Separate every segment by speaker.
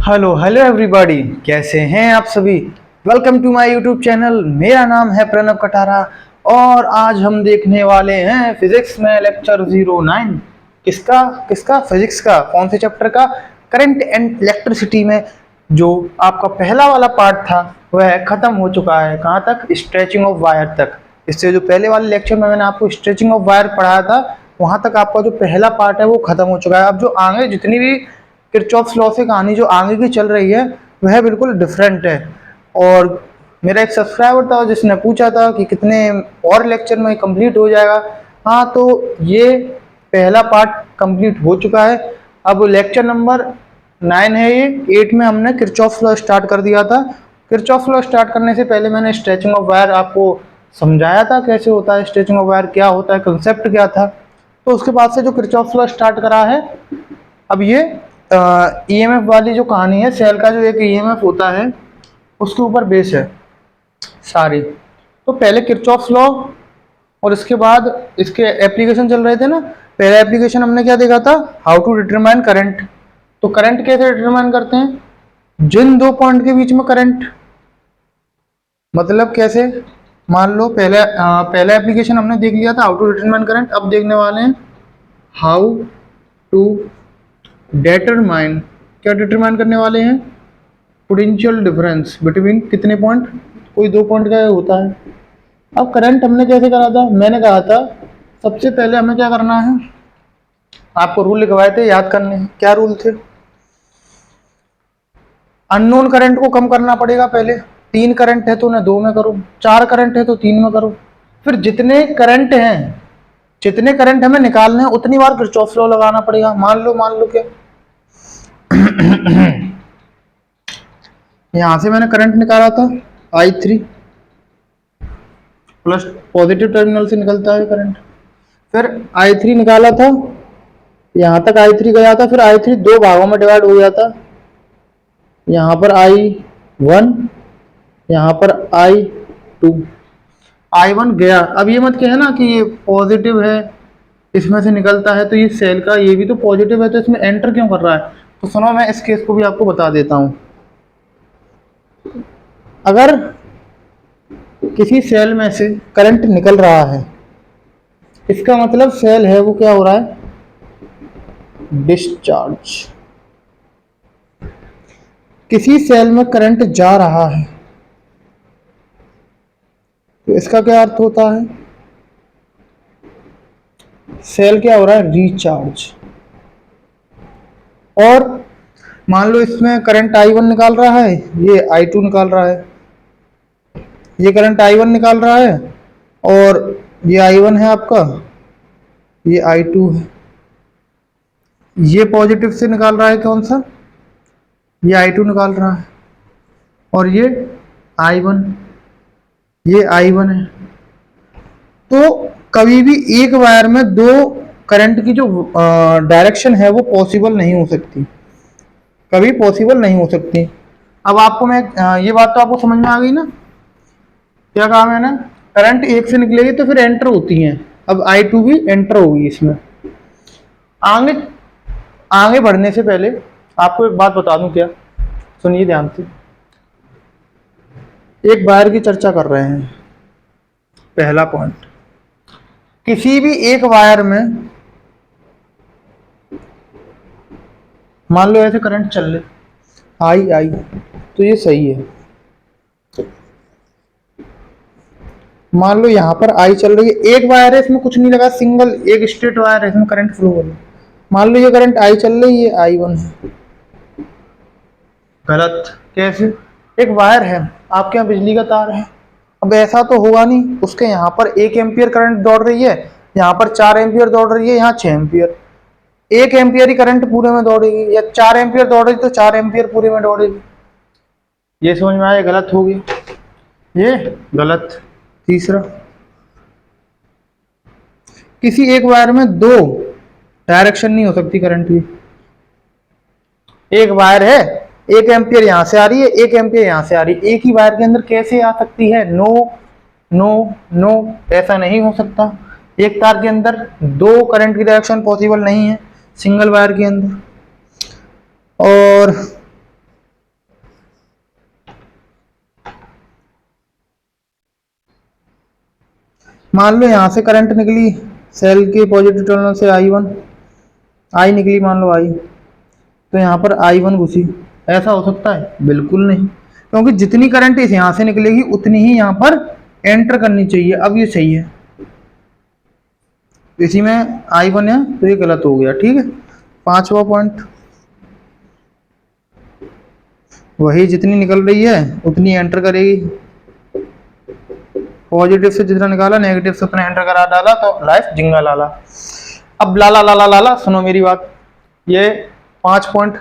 Speaker 1: Hello hello everybody, कैसे हैं आप सभी। Welcome to my YouTube channel. मेरा नाम है प्रणव कटारा और आज हम देखने वाले हैं फिजिक्स में लेक्चर 09। किसका किसका फिजिक्स का कौन से चैप्टर का? करंट एंड इलेक्ट्रिसिटी में जो आपका पहला वाला पार्ट था वह खत्म हो चुका है। कहाँ तक? स्ट्रेचिंग ऑफ वायर तक। इससे जो पहले वाले लेक्चर में मैंने आपको स्ट्रेचिंग ऑफ वायर पढ़ाया था वहां तक आपका जो पहला पार्ट है वो खत्म हो चुका है। अब जो आगे जितनी भी किरचॉफ्स लॉ से कहानी जो आगे की चल रही है वह बिल्कुल डिफरेंट है। और मेरा एक सब्सक्राइबर था जिसने पूछा था कि कितने और लेक्चर में कंप्लीट हो जाएगा। हाँ, तो ये पहला पार्ट कंप्लीट हो चुका है। अब लेक्चर नंबर 9 है ये। 8 में हमने किरचॉफ्स लॉ स्टार्ट कर दिया था। किरचॉफ्स लॉ स्टार्ट करने से पहले मैंने स्ट्रेचिंग ऑफ वायर आपको समझाया था कैसे होता है स्ट्रेचिंग ऑफ वायर, क्या होता है, कंसेप्ट क्या था। तो उसके बाद से जो किरचॉफ्स लॉ स्टार्ट करा है, अब ये ईएमएफ वाली जो कहानी है, सेल का जो एक ईएमएफ होता है उसके ऊपर बेस है सारी। तो पहले किरचॉफ्स लॉ और इसके बाद इसके एप्लीकेशन चल रहे थे ना। पहला एप्लीकेशन हमने क्या देखा था? How to determine current. तो करंट कैसे डिटरमाइन करते हैं? जिन दो पॉइंट के बीच में करंट, मतलब कैसे? मान लो पहला एप्लीकेशन हमने देख लिया था हाउ टू डिटरमाइन करंट। अब देखने वाले हैं हाउ टू डिटरमाइन। क्या डिटरमाइन करने वाले हैं? पोटेंशियल डिफरेंस बिटवीन कितने पॉइंट, कोई दो पॉइंट का होता है। अब करंट हमने कैसे करा था? मैंने कहा था सबसे पहले हमें क्या करना है, आपको रूल लिखवाए थे, याद करने हैं। क्या रूल थे? अननोन करंट को कम करना पड़ेगा पहले। 3 करंट है तो उन्हें 2 में करो, 4 करंट है तो 3 में करो। फिर जितने करंट हमें निकालने हैं उतनी बार किरचॉफ लॉ लगाना पड़ेगा। मान लो क्या यहां से मैंने करंट निकाला था I3 प्लस पॉजिटिव टर्मिनल से निकलता है करंट। फिर I3 निकाला था, यहां तक I3 गया था। फिर I3 दो भागों में डिवाइड हो गया था। यहां पर I1, यहां पर I2। I1 गया। अब ये मत कहना कि ये पॉजिटिव है इसमें से निकलता है तो ये सेल का ये भी तो पॉजिटिव है तो इसमें एंटर क्यों कर रहा है। तो सुनो, मैं इस केस को भी आपको बता देता हूं। अगर किसी सेल में से करंट निकल रहा है, इसका मतलब सेल है वो क्या हो रहा है? डिस्चार्ज। किसी सेल में करंट जा रहा है तो इसका क्या अर्थ होता है? सेल क्या हो रहा है? रिचार्ज। और मान लो इसमें करंट I1 निकाल रहा है, ये I2 निकाल रहा है। ये करंट I1 निकाल रहा है और ये I1 है आपका, ये I2 है। ये पॉजिटिव से निकाल रहा है कौन सा? ये I2 निकाल रहा है। और ये I1, ये I1 है। तो कभी भी एक वायर में दो करंट की जो डायरेक्शन है वो पॉसिबल नहीं हो सकती, कभी पॉसिबल नहीं हो सकती। अब आपको मैं ये बात तो आपको समझ में आ गई ना? क्या कहा मैंने? करंट एक से निकलेगी तो फिर एंटर होती है। अब I2 भी एंटर होगी इसमें। आगे आगे बढ़ने से पहले आपको एक बात बता दूं क्या, सुनिए ध्यान से। एक वायर की चर्चा कर रहे हैं। पहला पॉइंट, किसी भी एक वायर में मान लो ऐसे करंट चल रहे आई तो ये सही है। मान लो यहाँ पर आई चल रही है, एक वायर है इसमें कुछ नहीं लगा, सिंगल एक स्ट्रेट वायर है, इसमें करंट फ्लो हो रहा है। मान लो ये करंट आई चल रही है, I1 है। गलत। कैसे? एक वायर है, आपके यहाँ बिजली का तार है। अब ऐसा तो होगा नहीं, उसके यहाँ पर 1 एम्पियर करंट दौड़ रही है, यहाँ पर 4 एम्पियर दौड़ रही है, यहाँ 6 एम्पियर। 1 एम्पियर ही करंट पूरे में दौड़ेगी, या 4 एम्पियर दौड़ रही तो 4 एम्पियर पूरे में दौड़ेगी। ये समझ में आया? गलत हो गया, ये गलत। तीसरा, किसी एक वायर में दो डायरेक्शन नहीं हो सकती करंट की। एक वायर है, 1 एम्पियर यहां से आ रही है, 1 एम्पियर यहां से आ रही है, एक ही वायर के अंदर कैसे आ सकती है? नो नो नो, ऐसा नहीं हो सकता। एक तार के अंदर दो करंट की डायरेक्शन पॉसिबल नहीं है सिंगल वायर के अंदर। और मान लो यहाँ से करंट निकली, सेल के पॉजिटिव टर्मिनल से I1, आई निकली, मान लो आई, तो यहाँ पर I1 घुसी। ऐसा हो सकता है? बिल्कुल नहीं, क्योंकि जितनी करंट इस यहाँ से निकलेगी उतनी ही यहाँ पर एंटर करनी चाहिए। अब ये सही है, इसी में I1 है तो ये गलत हो गया। ठीक है, पांचवा पॉइंट, वही जितनी निकल रही है उतनी एंटर करेगी। पॉजिटिव से जितना निकाला नेगेटिव से उतना एंटर करा डाला तो लाइफ जिंगा लाला। अब लाला लाला लाला सुनो मेरी बात, ये 5 पॉइंट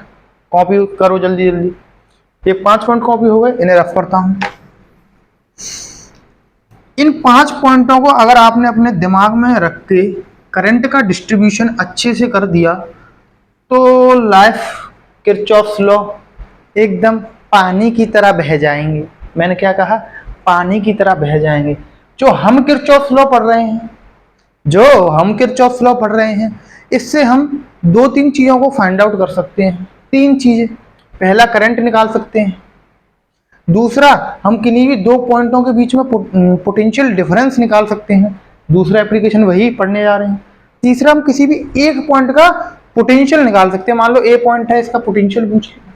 Speaker 1: कॉपी करो जल्दी जल्दी। ये 5 पॉइंट कॉपी हो गए, इन्हें रफ करता हूं। इन 5 पॉइंटों को अगर आपने अपने दिमाग में रख के करंट का डिस्ट्रीब्यूशन अच्छे से कर दिया तो लाइफ किरचॉफ्स लॉ एकदम पानी की तरह बह जाएंगे। मैंने क्या कहा? पानी की तरह बह जाएंगे। जो हम किरचॉफ्स लॉ पढ़ रहे हैं, पढ़ रहे हैं, इससे हम 2-3 चीजों को फाइंड आउट कर सकते हैं। 3 चीजें, पहला करंट निकाल सकते हैं, दूसरा हम किन्हीं भी 2 पॉइंटों के बीच में पोटेंशियल डिफरेंस निकाल सकते हैं, दूसरा एप्लीकेशन वही पढ़ने जा रहे हैं, तीसरा हम किसी भी एक पॉइंट का पोटेंशियल निकाल सकते हैं। मान लो ए पॉइंट है, इसका पोटेंशियल पूछ लिया।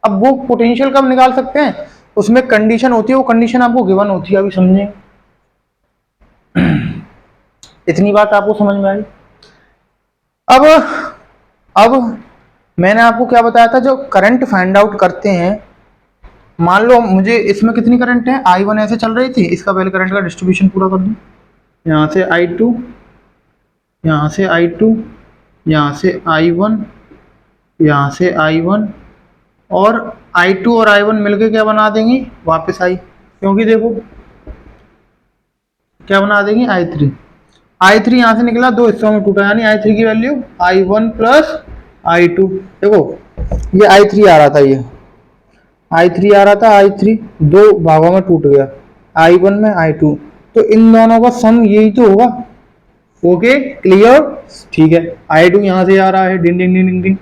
Speaker 1: अब वो पोटेंशियल कब निकाल सकते हैं? उसमें कंडीशन होती है, वो कंडीशन आपको गिवन होती है, अभी समझें। इतनी बात आपको समझ में आई? अब मैंने आपको क्या बताया था, जो करंट फाइंड आउट करते हैं, मान लो मुझे इसमें कितनी करंट है, I1 ऐसे चल रही थी, इसका पहले करंट का डिस्ट्रीब्यूशन पूरा कर दूं। यहाँ से I2, यहाँ से I2, यहाँ से I1, यहाँ से I1, और I2 और I1 मिलके क्या बना देंगी? वापस I, क्योंकि देखो क्या बना देंगी? I3 यहाँ से निकला, 2 हिस्सों में टूटा, यानी I3 की वैल्यू I1 प्लस I2। देखो ये I3 आ रहा था, ये I3 आ रहा था, I3 2 भागों में टूट गया, I1 में I2, तो इन दोनों का सम यही तो होगा। Okay clear? ठीक है, I2 यहाँ से आ रहा है, डिंग डिंग डिंग डिंग डिंग,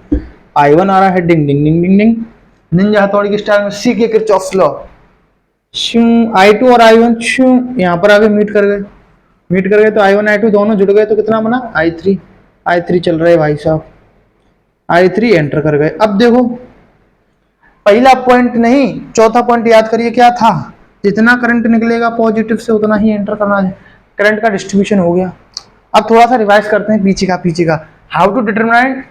Speaker 1: I1 आ रहा है, डिंग डिंग डिंग डिंग डिंग, निंजा हथौड़ी के स्टाइल में सीखे किरचॉफ्स लॉ। I2 और I1 यहाँ पर आगे मीट कर गए, तो I1 I2 दोनों जुड़ गए, तो कितना बना? I3 चल रहा है भाई साहब, I3 एंटर कर गए। अब देखो पहला पॉइंट नहीं, चौथा पॉइंट याद करिए क्या था? जितना करंट निकलेगा पॉजिटिव से उतना ही एंटर करना है। करंट का डिस्ट्रीब्यूशन हो गया। अब थोड़ा सा रिवाइज करते हैं पीछे का। हाउ टू डिटरमाइन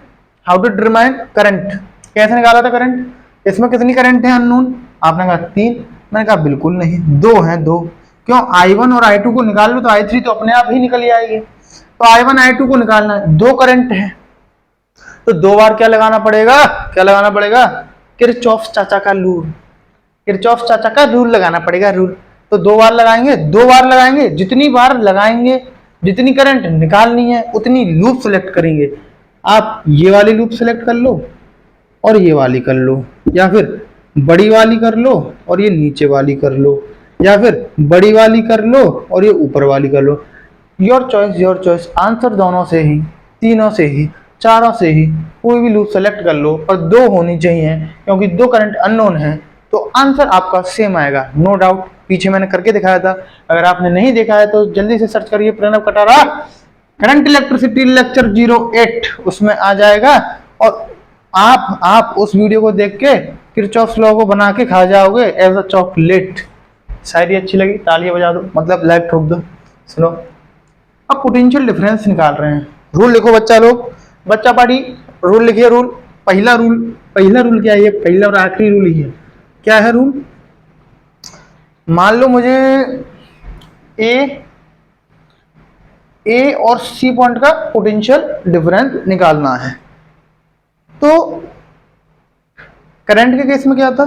Speaker 1: करंट, कैसे निकाला था करंट? इसमें कितनी करंट है अननोन? आपने कहा 3, मैंने कहा बिल्कुल नहीं, 2 हैं। 2 क्यों? I1 और I2 को निकाल लो तो I3 तो अपने आप ही निकल ही आएगी, तो I1 I2 को निकालना है, 2 करंट है तो 2 बार क्या लगाना पड़ेगा? किरचॉफ्स चाचा का रूल लगाना पड़ेगा, रूल। तो 2 बार लगाएंगे, जितनी बार लगाएंगे, जितनी करंट निकालनी है उतनी लूप सेलेक्ट करेंगे। आप ये वाली लूप सेलेक्ट कर लो और ये वाली कर लो, या फिर बड़ी वाली कर लो और ये नीचे वाली कर लो, या फिर बड़ी वाली कर लो और ये ऊपर वाली कर लो। Your choice. आंसर दोनों से ही, तीनों से ही, चारों से ही कोई भी लूप सेलेक्ट कर लो, पर 2 होनी चाहिए, क्योंकि 2 करंट अननोन है, तो आंसर आपका सेम आएगा, नो डाउट। पीछे मैंने करके दिखाया था, अगर आपने नहीं देखा है तो जल्दी से सर्च करिए Pranav Katara current electricity lecture 08, उसमें आ जाएगा। और आप उस वीडियो को देख के किरचॉफ्स लॉ को बना के खा जाओगे एज अ चॉकलेट। शायरी अच्छी लगी? तालियां बजा दो, मतलब लाइक ठोक दो। सुनो, अब पोटेंशियल डिफरेंस निकाल रहे हैं। रूल लिखो बच्चा पार्टी, रूल लिखिए। पहला रूल क्या है? पहला और आखिरी रूल ही है। क्या है रूल? मान लो मुझे ए और सी पॉइंट का पोटेंशियल डिफरेंस निकालना है, तो करंट के केस में क्या था?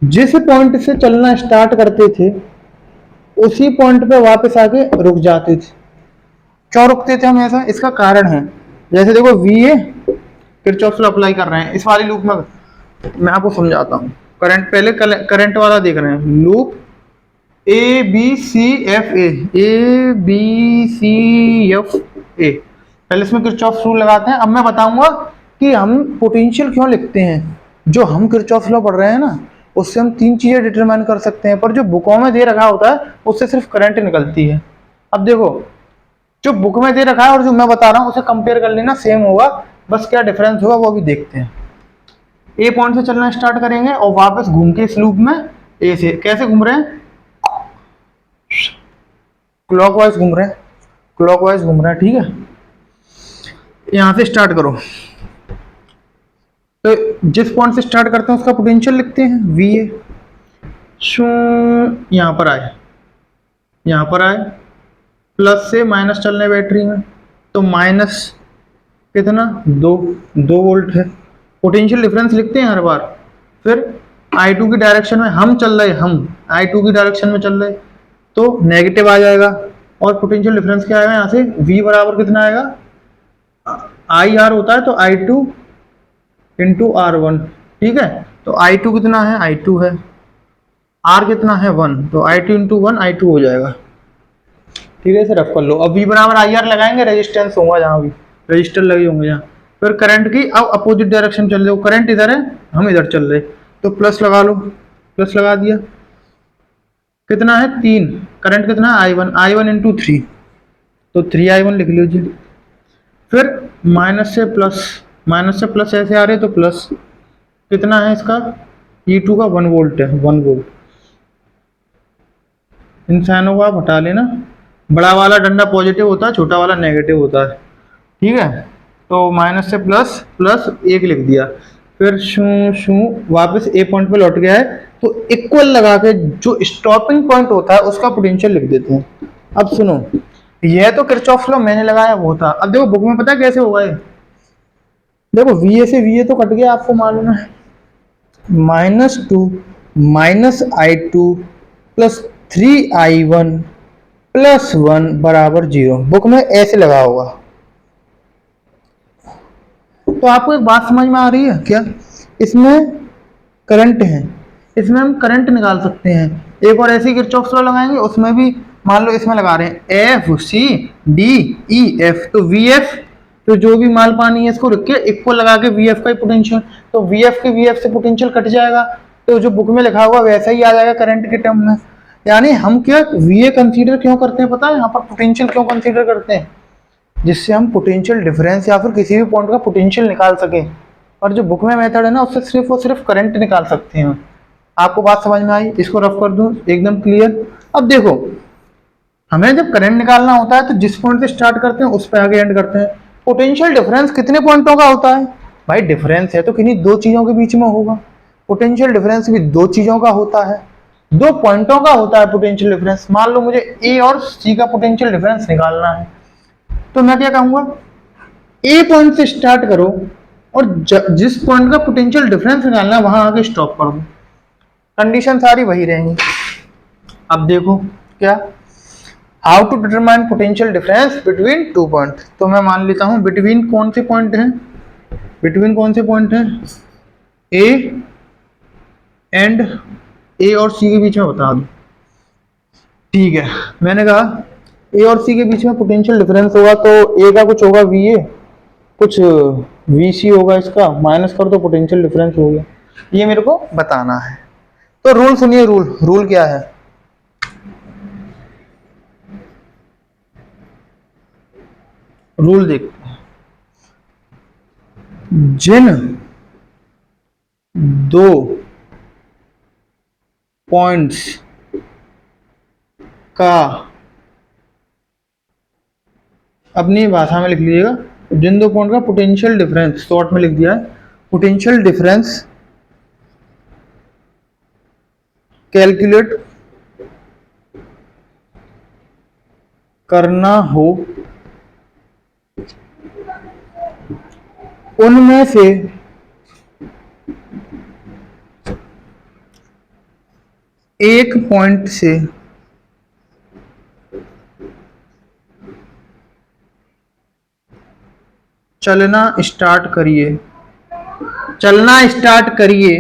Speaker 1: जिस पॉइंट से चलना स्टार्ट करते थे उसी पॉइंट पे वापस आके रुक जाते थे। क्यों रुकते थे हम ऐसा? इसका कारण है, जैसे देखो VA किरचॉफ्स लॉ अप्लाई कर रहे हैं इस वाली लूप में, मैं आपको समझाता हूँ। करंट, पहले करंट वाला देख रहे हैं, लूप ABCFA, पहले इसमें किरचॉफ्स रूल लगाते हैं। अब मैं बताऊंगा कि हम पोटेंशियल क्यों लिखते हैं। जो हम किरचॉफ्स लॉ पढ़ रहे हैं ना, उससे हम 3 चीजें डिटरमाइन कर सकते हैं, पर जो बुकों में दे रखा होता है उससे सिर्फ करंट निकलती है। अब देखो, जो बुक में दे रखा है और जो मैं बता रहा हूँ उसे कंपेयर कर लेना, सेम होगा, बस क्या डिफरेंस होगा वो भी देखते हैं। ए पॉइंट से चलना स्टार्ट करेंगे और वापस घूम के इस लूप में ए से कैसे घूम रहे हैं, क्लॉकवाइज घूम रहे हैं, क्लॉकवाइज घूम रहे हैं, ठीक है। यहां से स्टार्ट करो, तो जिस पॉइंट से स्टार्ट करते हैं उसका पोटेंशियल लिखते हैं वी ए। यहां पर आए, यहां पर आए, प्लस से माइनस चल रहे बैटरी में, तो माइनस कितना, 2 वोल्ट है। पोटेंशियल डिफरेंस लिखते हैं हर बार। फिर I2 की डायरेक्शन में हम चल रहे, हम I2 की डायरेक्शन में चल रहे, तो नेगेटिव आ जाएगा। और पोटेंशियल डिफरेंस क्या आएगा यहाँ से, V बराबर कितना आएगा, IR होता है तो I2 इंटू R1, ठीक है। तो I2 कितना है, I2 है, R कितना है 1, तो I2 इंटू 1 I2 हो जाएगा, ठीक है। इसे रफ कर लो। अब V बराबर IR लगाएंगे, रेजिस्टेंस होगा जहाँ भी रजिस्टर लगे होंगे जहाँ। फिर करंट की अब अपोजिट डायरेक्शन चल रहे हो, करंट इधर है, हम इधर चल रहे, तो प्लस लगा लो, प्लस लगा दिया। कितना है 3, करंट कितना है I1, I1 इंटू 3, तो 3I1 लिख लीजिए। फिर माइनस से प्लस, माइनस से प्लस ऐसे आ रहे तो प्लस, कितना है इसका, E2 का 1 वोल्ट है, 1 वोल्ट। इन साइनों को आप हटा लेना, बड़ा वाला डंडा पॉजिटिव होता है, छोटा वाला नेगेटिव होता है, ठीक है। तो माइनस से प्लस, प्लस 1 लिख दिया। फिर शू शू वापस ए पॉइंट पे लौट गया है, तो इक्वल लगा के जो स्टॉपिंग पॉइंट होता है उसका पोटेंशियल लिख देते हैं। अब सुनो, यह तो किरचॉफ लॉ मैंने लगाया वो था। अब देखो बुक में पता है कैसे होगा ये, देखो वी ए से वी ए तो कट गया, आपको मालूम है, -2 minus I2 plus 3I1 plus 1 बराबर 0। बुक में ऐसे लगा होगा। तो आपको एक बात समझ में आ रही है क्या, इसमें करंट है, इसमें हम करंट निकाल सकते हैं। एक और ऐसी किरचॉफ लॉ लगाएंगे, उसमें भी मान लो इसमें लगा रहे हैं F C D E F, तो वी एफ, तो जो भी माल पानी है इसको रख के इक्वल लगा के वी एफ का ही पोटेंशियल, तो वी एफ के वी एफ से पोटेंशियल कट जाएगा, तो जो बुक में लिखा होगा वैसा ही आ जाएगा करंट के टर्म में। यानी हम क्या वी ए कंसीडर क्यों करते हैं पता है, यहाँ पर पोटेंशियल क्यों कंसीडर करते हैं, जिससे हम पोटेंशियल डिफरेंस या फिर किसी भी पॉइंट का पोटेंशियल निकाल सकें। और जो बुक में मेथड है ना, उससे सिर्फ और सिर्फ करंट निकाल सकते हैं। आपको बात समझ में आई, इसको रफ कर दूं एकदम क्लियर। अब देखो, हमें जब करंट निकालना होता है तो जिस पॉइंट से स्टार्ट करते हैं उस पर आगे एंड करते हैं। पोटेंशियल डिफरेंस कितने पॉइंटों का होता है भाई, डिफरेंस है तो किन्हीं दो चीजों के बीच में होगा। पोटेंशियल डिफरेंस भी दो चीजों का होता है, 2 पॉइंटों का होता है पोटेंशियल डिफरेंस। मान लो मुझे ए और सी का पोटेंशियल डिफरेंस निकालना है, तो मैं क्या कहूंगा, ए पॉइंट से स्टार्ट करो और जिस पॉइंट का पोटेंशियल डिफरेंस निकालना है वहां आके स्टॉप कर दो, कंडीशन सारी वही रहेंगी। अब देखो क्या, how to determine potential difference between 2 point. तो मैं मान लेता हूं बिटवीन कौन से पॉइंट हैं, बिटवीन कौन से पॉइंट हैं, ए एंड ए और सी के बीच में बता दो, ठीक है। मैंने कहा ए और सी के बीच में पोटेंशियल डिफरेंस होगा, तो ए का कुछ होगा वी ए, कुछ वी सी होगा, इसका माइनस कर दो, पोटेंशियल डिफरेंस हो गया। ये मेरे को बताना है। तो रूल सुनिए, रूल रूल क्या है, रूल देखते हैं। जिन 2 पॉइंट्स का, अपनी भाषा में लिख लीजिएगा, जिन 2 पॉइंट का पोटेंशियल डिफरेंस, शॉर्ट में लिख दिया है, पोटेंशियल डिफरेंस कैलकुलेट करना हो, उनमें से एक पॉइंट से चलना स्टार्ट करिए, चलना स्टार्ट करिए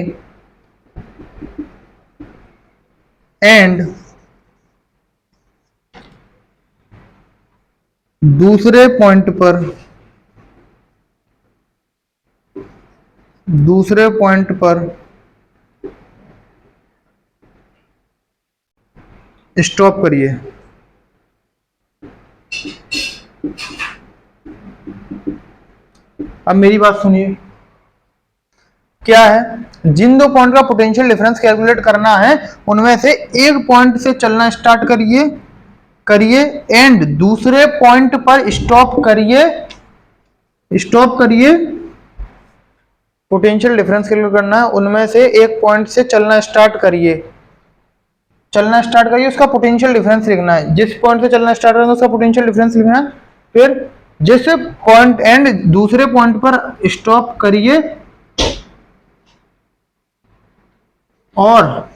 Speaker 1: एंड दूसरे पॉइंट पर, दूसरे पॉइंट पर स्टॉप करिए। अब मेरी बात सुनिए, क्या है, जिन दो पॉइंट का पोटेंशियल डिफरेंस कैलकुलेट करना है उनमें से एक पॉइंट से चलना स्टार्ट करिए करिए एंड दूसरे पॉइंट पर स्टॉप करिए। पोटेंशियल डिफरेंस कैलकुलेट करना है, उनमें से एक पॉइंट से चलना स्टार्ट करिए उसका पोटेंशियल डिफरेंस लिखना है। जिस पॉइंट से चलना स्टार्ट करेंगे उसका पोटेंशियल डिफरेंस लिखना है। फिर जिस पॉइंट एंड दूसरे पॉइंट पर स्टॉप करिए और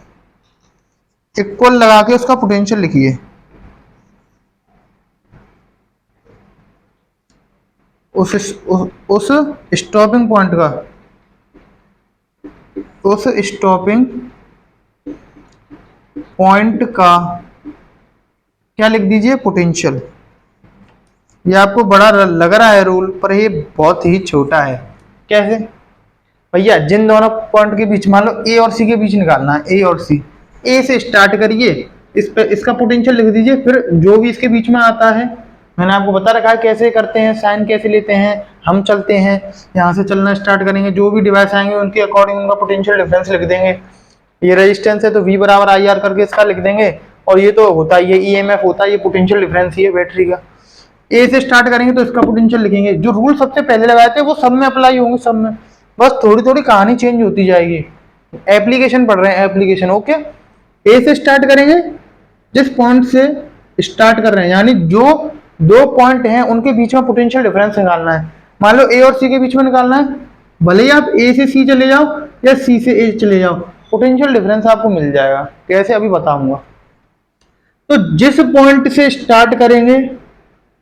Speaker 1: इक्वल लगा के उसका पोटेंशियल लिखिए। उस स्टॉपिंग पॉइंट का क्या लिख दीजिए, पोटेंशियल। ये आपको बड़ा लग रहा है रूल, पर ये बहुत ही छोटा है। कैसे भैया, जिन दोनों पॉइंट के बीच, मान लो ए और सी के बीच निकालना है, ए और सी, ए से स्टार्ट करिए, इस पे इसका पोटेंशियल लिख दीजिए, फिर जो भी इसके बीच में आता है, मैंने आपको बता रखा है कैसे करते हैं, साइन कैसे लेते हैं। हम चलते हैं, यहाँ से चलना स्टार्ट करेंगे, जो भी डिवाइस आएंगे उनके अकॉर्डिंग उनका पोटेंशियल डिफरेंस लिख देंगे। ये रेजिस्टेंस है तो V बराबर IR करके इसका लिख देंगे, और ये तो होता है, ये EMF होता है, ये पोटेंशियल डिफरेंस ही है बैटरी का। ए से स्टार्ट करेंगे तो इसका पोटेंशियल लिखेंगे। जो रूल सबसे पहले लगाए थे वो सब में अप्लाई होंगे, सब में, बस थोड़ी थोड़ी कहानी चेंज होती जाएगी। एप्लीकेशन पढ़ रहे हैं, एप्लीकेशन। ओके, ए से स्टार्ट करेंगे, जिस पॉइंट से स्टार्ट कर रहे हैं, यानी जो दो पॉइंट हैं उनके बीच में पोटेंशियल डिफरेंस निकालना है। मान लो ए और सी के बीच में निकालना है, भले ही आप ए से सी चले जाओ या सी से ए चले जाओ, पोटेंशियल डिफरेंस आपको मिल जाएगा। कैसे, अभी बताऊंगा। तो जिस पॉइंट से स्टार्ट करेंगे,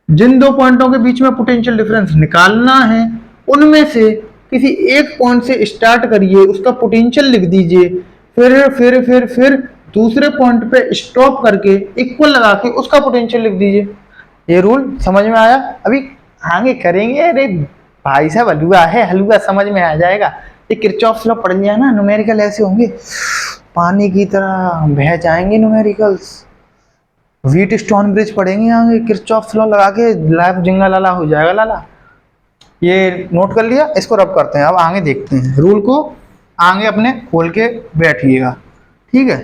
Speaker 1: जिन दो पॉइंटों के बीच में पोटेंशियल डिफरेंस निकालना है, उनमें से किसी एक पॉइंट से स्टार्ट करिए, उसका पोटेंशियल लिख दीजिए, फिर दूसरे पॉइंट पे स्टॉप करके इक्वल लगा के उसका पोटेंशियल लिख दीजिए। ये रूल समझ में आया? अभी आगे करेंगे। अरे भाई साहब, हलवा है, हलवा समझ में आ जाएगा। ये किरचॉफ लॉ पढ़ लिया ना, न्यूमेरिकल ऐसे होंगे, पानी की तरह बह जाएंगे न्यूमेरिकल्स। व्हीट स्टोन ब्रिज पढ़ेंगे आगे, किरचॉफ लॉ लगा के लाइफ जिंगा लाला हो जाएगा लाला। ये नोट कर लिया, इसको रब करते हैं। अब आगे देखते हैं रूल को, आगे अपने खोल के बैठिएगा, ठीक है।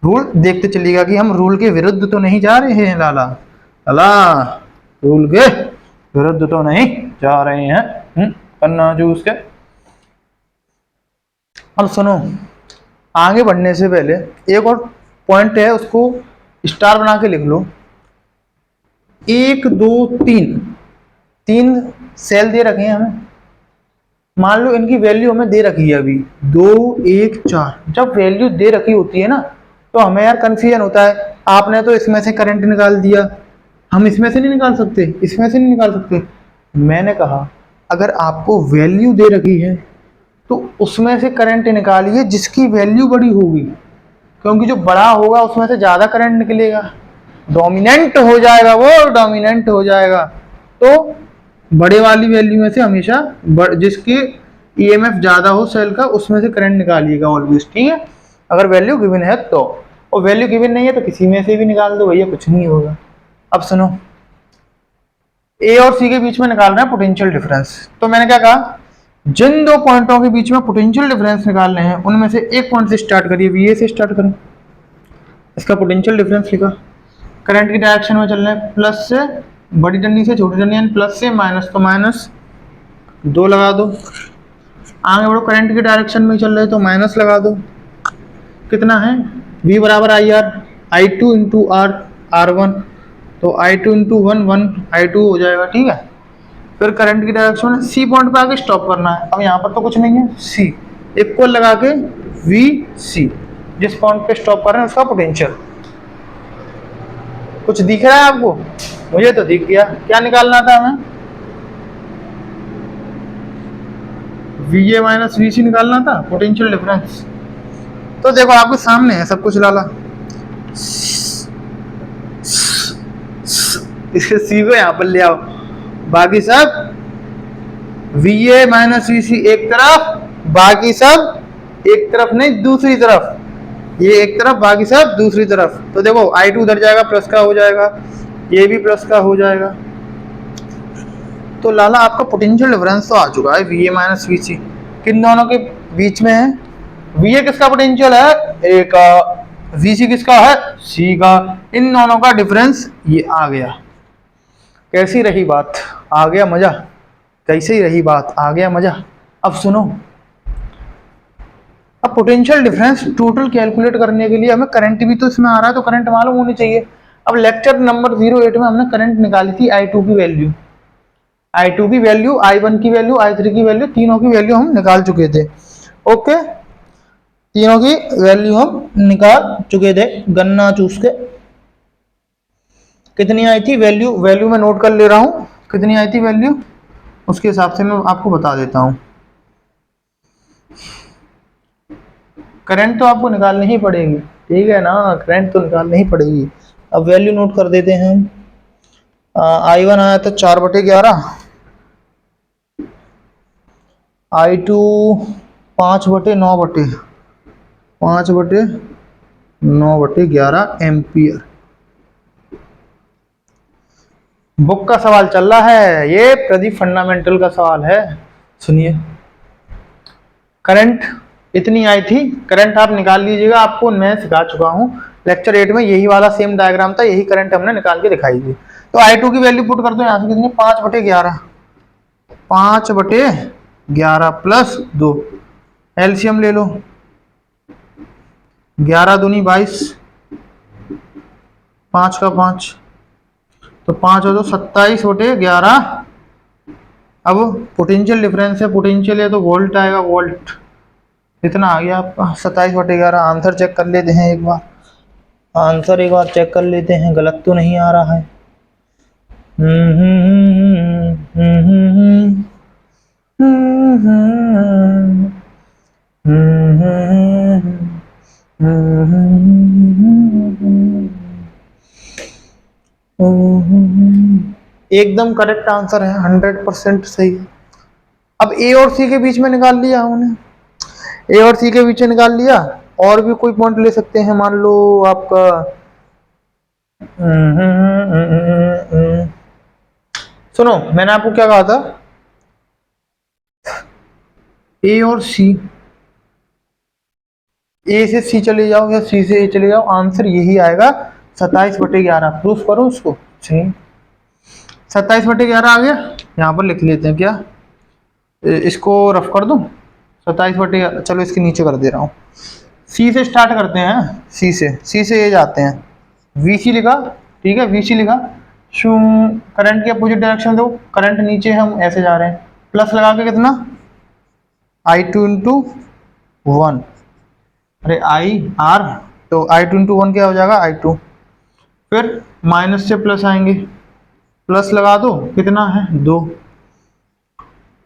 Speaker 1: रूल देखते चलिएगा कि हम रूल के विरुद्ध तो नहीं जा रहे हैं लाला। लाला रूल के विरुद्ध तो नहीं जा रहे हैं, पन्ना जूस के। अब सुनो, आगे बढ़ने से पहले एक और पॉइंट है, उसको स्टार बना के लिख लो। 1 2 3 तीन सेल दे रखे हैं हमें। मान लो इनकी वैल्यू हमें दे रखी है अभी 2 1 4। जब वैल्यू दे रखी होती है ना, तो हमें यार कंफ्यूजन होता है। आपने तो इसमें से करंट निकाल दिया, हम इसमें से नहीं निकाल सकते, इसमें से नहीं निकाल सकते। मैंने कहा अगर आपको वैल्यू दे रखी है तो उसमें से करंट निकालिए जिसकी वैल्यू बड़ी होगी, क्योंकि जो बड़ा होगा उसमें से ज्यादा करंट निकलेगा, डोमिनेंट हो जाएगा, वो डोमिनेंट हो जाएगा। तो बड़े वाली वैल्यू में से हमेशा जिसकी EMF ज्यादा हो सेल का, उसमें से करंट निकालिएगा ऑलवेज, ठीक है। अगर वैल्यू गिवन है तो, और वैल्यू गिवन नहीं है तो किसी में से भी निकाल दो भैया, कुछ नहीं होगा। अब सुनो, ए और सी के बीच में निकालना है पोटेंशियल डिफरेंस। तो मैंने क्या कहा, जिन दो पॉइंटों के बीच में पोटेंशियल डिफरेंस निकालने हैं उनमें से एक पॉइंट से स्टार्ट करिए, VA से स्टार्ट करें, इसका पोटेंशियल डिफरेंस लिखा। करंट की डायरेक्शन में चलना है, प्लस से बड़ी डंडी से छोटी डंडी, प्लस से माइनस, तो माइनस 2 लगा दो। आगे बढ़ो, करंट की डायरेक्शन में चल रहे तो माइनस लगा दो। कितना है, V बराबर IR, I2 इंटू R1, तो I2 इंटू 1 I2 हो जाएगा, ठीक है। फिर करंट की डायरेक्शन C पॉइंट पे आके स्टॉप करना है। अब यहाँ पर तो कुछ नहीं है, C इक्वल लगा के VC, जिस पॉइंट पे स्टॉप कर रहे हैं उसका पोटेंशियल। कुछ दिख रहा है आपको? मुझे तो दिख गया। क्या निकालना था हमें, VA माइनस VC निकालना था, पोटेंशियल डिफरेंस। तो देखो आपके सामने है सब कुछ लाला। इसके C को यहाँ पर ले आओ, बाकी सब VA माइनस VC एक तरफ, बाकी सब एक तरफ नहीं दूसरी तरफ, ये एक तरफ बाकी सब दूसरी तरफ। तो देखो I2 उधर जाएगा, प्लस का हो जाएगा, ये भी प्लस का हो जाएगा। तो लाला आपका पोटेंशियल डिफरेंस तो आ चुका है वी ए माइनस वी सी, किन दोनों के बीच में है। वी ए किसका पोटेंशियल है, ए का, वी सी किसका है, सी का, इन दोनों का डिफरेंस ये आ गया। कैसी रही बात, आ गया मजा, कैसी रही बात, आ गया मजा। अब सुनो, अब पोटेंशियल डिफरेंस टोटल कैलकुलेट करने के लिए हमें करंट भी तो इसमें आ रहा है, तो करंट मालूम होनी चाहिए। अब लेक्चर नंबर 08 में हमने करंट निकाली थी I2 की वैल्यू, I2 की वैल्यू, I1 की वैल्यू, I3 की वैल्यू, तीनों की वैल्यू हम निकाल चुके थे। ओके, तीनों की वैल्यू हम निकाल चुके थे गन्ना चूस के। कितनी आई थी वैल्यू, वैल्यू में नोट कर ले रहा हूं, कितनी आई थी वैल्यू, उसके हिसाब से मैं आपको बता देता हूं। करंट तो आपको निकालनी ही पड़ेगी, ठीक है ना, करंट तो निकालनी ही पड़ेगी। अब वैल्यू नोट कर देते हैं। I1 आया था 4/11, I2 5/9/11 एम्पियर। बुक का सवाल चल रहा है, ये प्रदीप फंडामेंटल का सवाल है, सुनिए। करंट इतनी आई थी, करंट आप निकाल लीजिएगा, आपको मैं सिखा चुका हूं लेक्चर 8 में, यही वाला सेम डायग्राम था, यही करंट हमने निकाल के दिखाई थी। तो I2 की वैल्यू पुट कर दो यहाँ से, कितनी, 5/11, 5/11 प्लस 2, एलसीएम ले लो, 11 दूनी 22, 5 का 5, तो 5 हो तो 27/11। अब पोटेंशियल डिफरेंस है, पोटेंशियल है तो वोल्ट आएगा, वोल्ट इतना आ गया आपका 27/11। आंसर चेक कर लेते हैं एक बार, आंसर एक बार चेक कर लेते हैं, गलत तो नहीं आ रहा है। एकदम करेक्ट आंसर है, 100% सही है। अब ए और सी के बीच में निकाल लिया हमने, ए और सी के बीच में निकाल लिया, और भी कोई पॉइंट ले सकते हैं, मान लो आपका सुनो, मैंने आपको क्या कहा था, ए और सी, ए से सी चले जाओ या सी से ए चले जाओ, आंसर यही आएगा 27/11। प्रूफ करो उसको, सही 27/11 आ गया। यहाँ पर लिख लेते हैं, क्या इसको रफ कर दूं, 27/11, चलो इसके नीचे कर दे रहा हूँ। सी से स्टार्ट करते हैं, सी से ए जाते हैं, वी सी लिखा, ठीक है, वी सी लिखा, करंट के अपोजिट डायरेक्शन दो, करंट नीचे हम ऐसे जा रहे हैं, प्लस लगा के कितना, I2 × 1, अरे I R, तो I2 × 1 क्या हो जाएगा, I2, फिर माइनस से प्लस आएंगे, प्लस लगा दो, कितना है 2,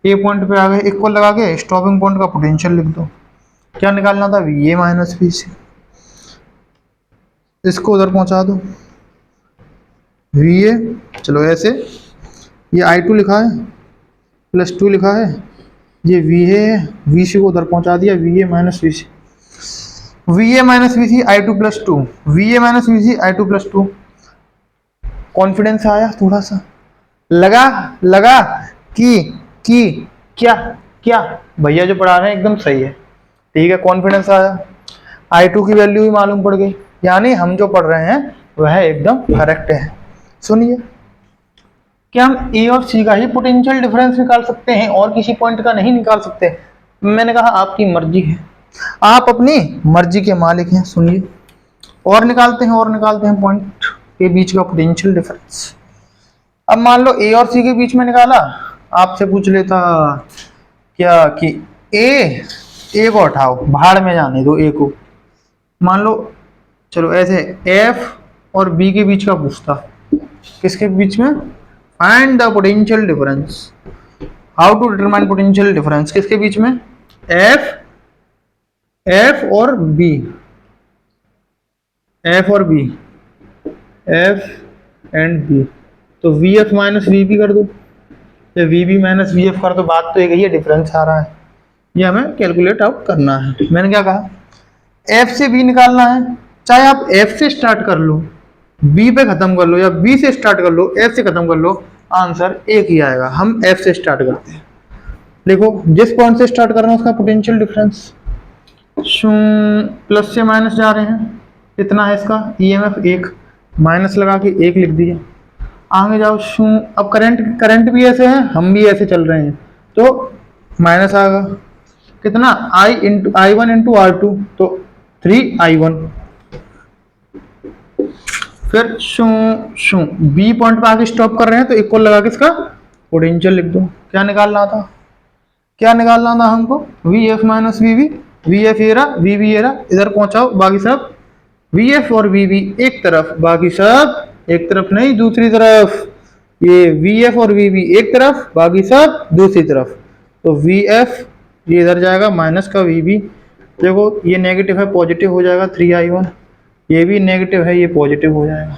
Speaker 1: ए पॉइंट पे आ गए, इक्वल लगा के स्टॉपिंग पॉइंट का पोटेंशियल लिख दो, क्या निकालना था, वी ए माइनस वी सी, इसको उधर पहुंचा दो, वी ए, चलो ऐसे, ये I2 लिखा है प्लस 2 लिखा है, ये वी ए, वी सी को उधर पहुंचा दिया, V A minus V C, V A minus V C I2 + 2, V A minus V C I2 + 2। Confidence आया थोड़ा सा, लगा कि क्या क्या भैया जो पढ़ा रहे हैं एकदम सही है, ठीक है, कॉन्फिडेंस आया, I2 की वैल्यू भी मालूम पड़ गई, यानी हम जो पढ़ रहे हैं वह एकदम करेक्ट है। सुनिए, क्या हम ए और सी का ही पोटेंशियल डिफरेंस निकाल सकते हैं और किसी पॉइंट का नहीं निकाल सकते? मैंने कहा आपकी मर्जी है, आप अपनी मर्जी के मालिक हैं। सुनिए, और निकालते हैं पॉइंट के बीच का पोटेंशियल डिफरेंस। अब मान लो ए और सी के बीच में निकाला, आपसे पूछ लेता क्या कि ए को हटाओ, भाड़ में जाने दो ए को, मान लो चलो ऐसे एफ और बी के बीच का पूछता, किसके बीच में, find the potential difference, how to determine potential difference, किसके बीच में, एफ और बी, एफ एंड बी, तो V F minus V B कर दो, या V B minus V F कर दो, बात तो एक ही है, डिफरेंस आ रहा है, ये हमें कैलकुलेट आउट करना है। मैंने क्या कहा, एफ से बी निकालना है, चाहे आप एफ से स्टार्ट कर लो, बी पे खत्म कर लो, या बी से स्टार्ट कर लो, एफ से खत्म कर लो, आंसर एक ही आएगा। हम एफ से स्टार्ट करते हैं। देखो जिस पॉइंट से स्टार्ट कर रहे हैं उसका पोटेंशियल डिफरेंस प्लस से माइनस जा रहे हैं, कितना है इसका ईएमएफ एक, माइनस लगा के एक लिख दिया। आगे जाओ अब करंट भी ऐसे है, हम भी ऐसे चल रहे हैं, तो माइनस आएगा कितना I1 इंटू R2, तो 3I1। फिर बी पॉइंट पे आके स्टॉप कर रहे हैं तो इक्वल लगा के इसका पोटेंशियल लिख दो। क्या निकालना था हमको, V F minus V B, V F ये रहा, वी बी ये रहा, इधर पहुंचाओ, बाकी सब वी एफ और वी बी एक तरफ, बाकी सब एक तरफ नहीं दूसरी तरफ, ये वी एफ और वी बी एक तरफ, बाकी सब दूसरी तरफ, तो वी एफ ये इधर जाएगा माइनस का वी बी, देखो ये नेगेटिव है पॉजिटिव हो जाएगा 3I1, ये भी नेगेटिव है ये पॉजिटिव हो जाएगा।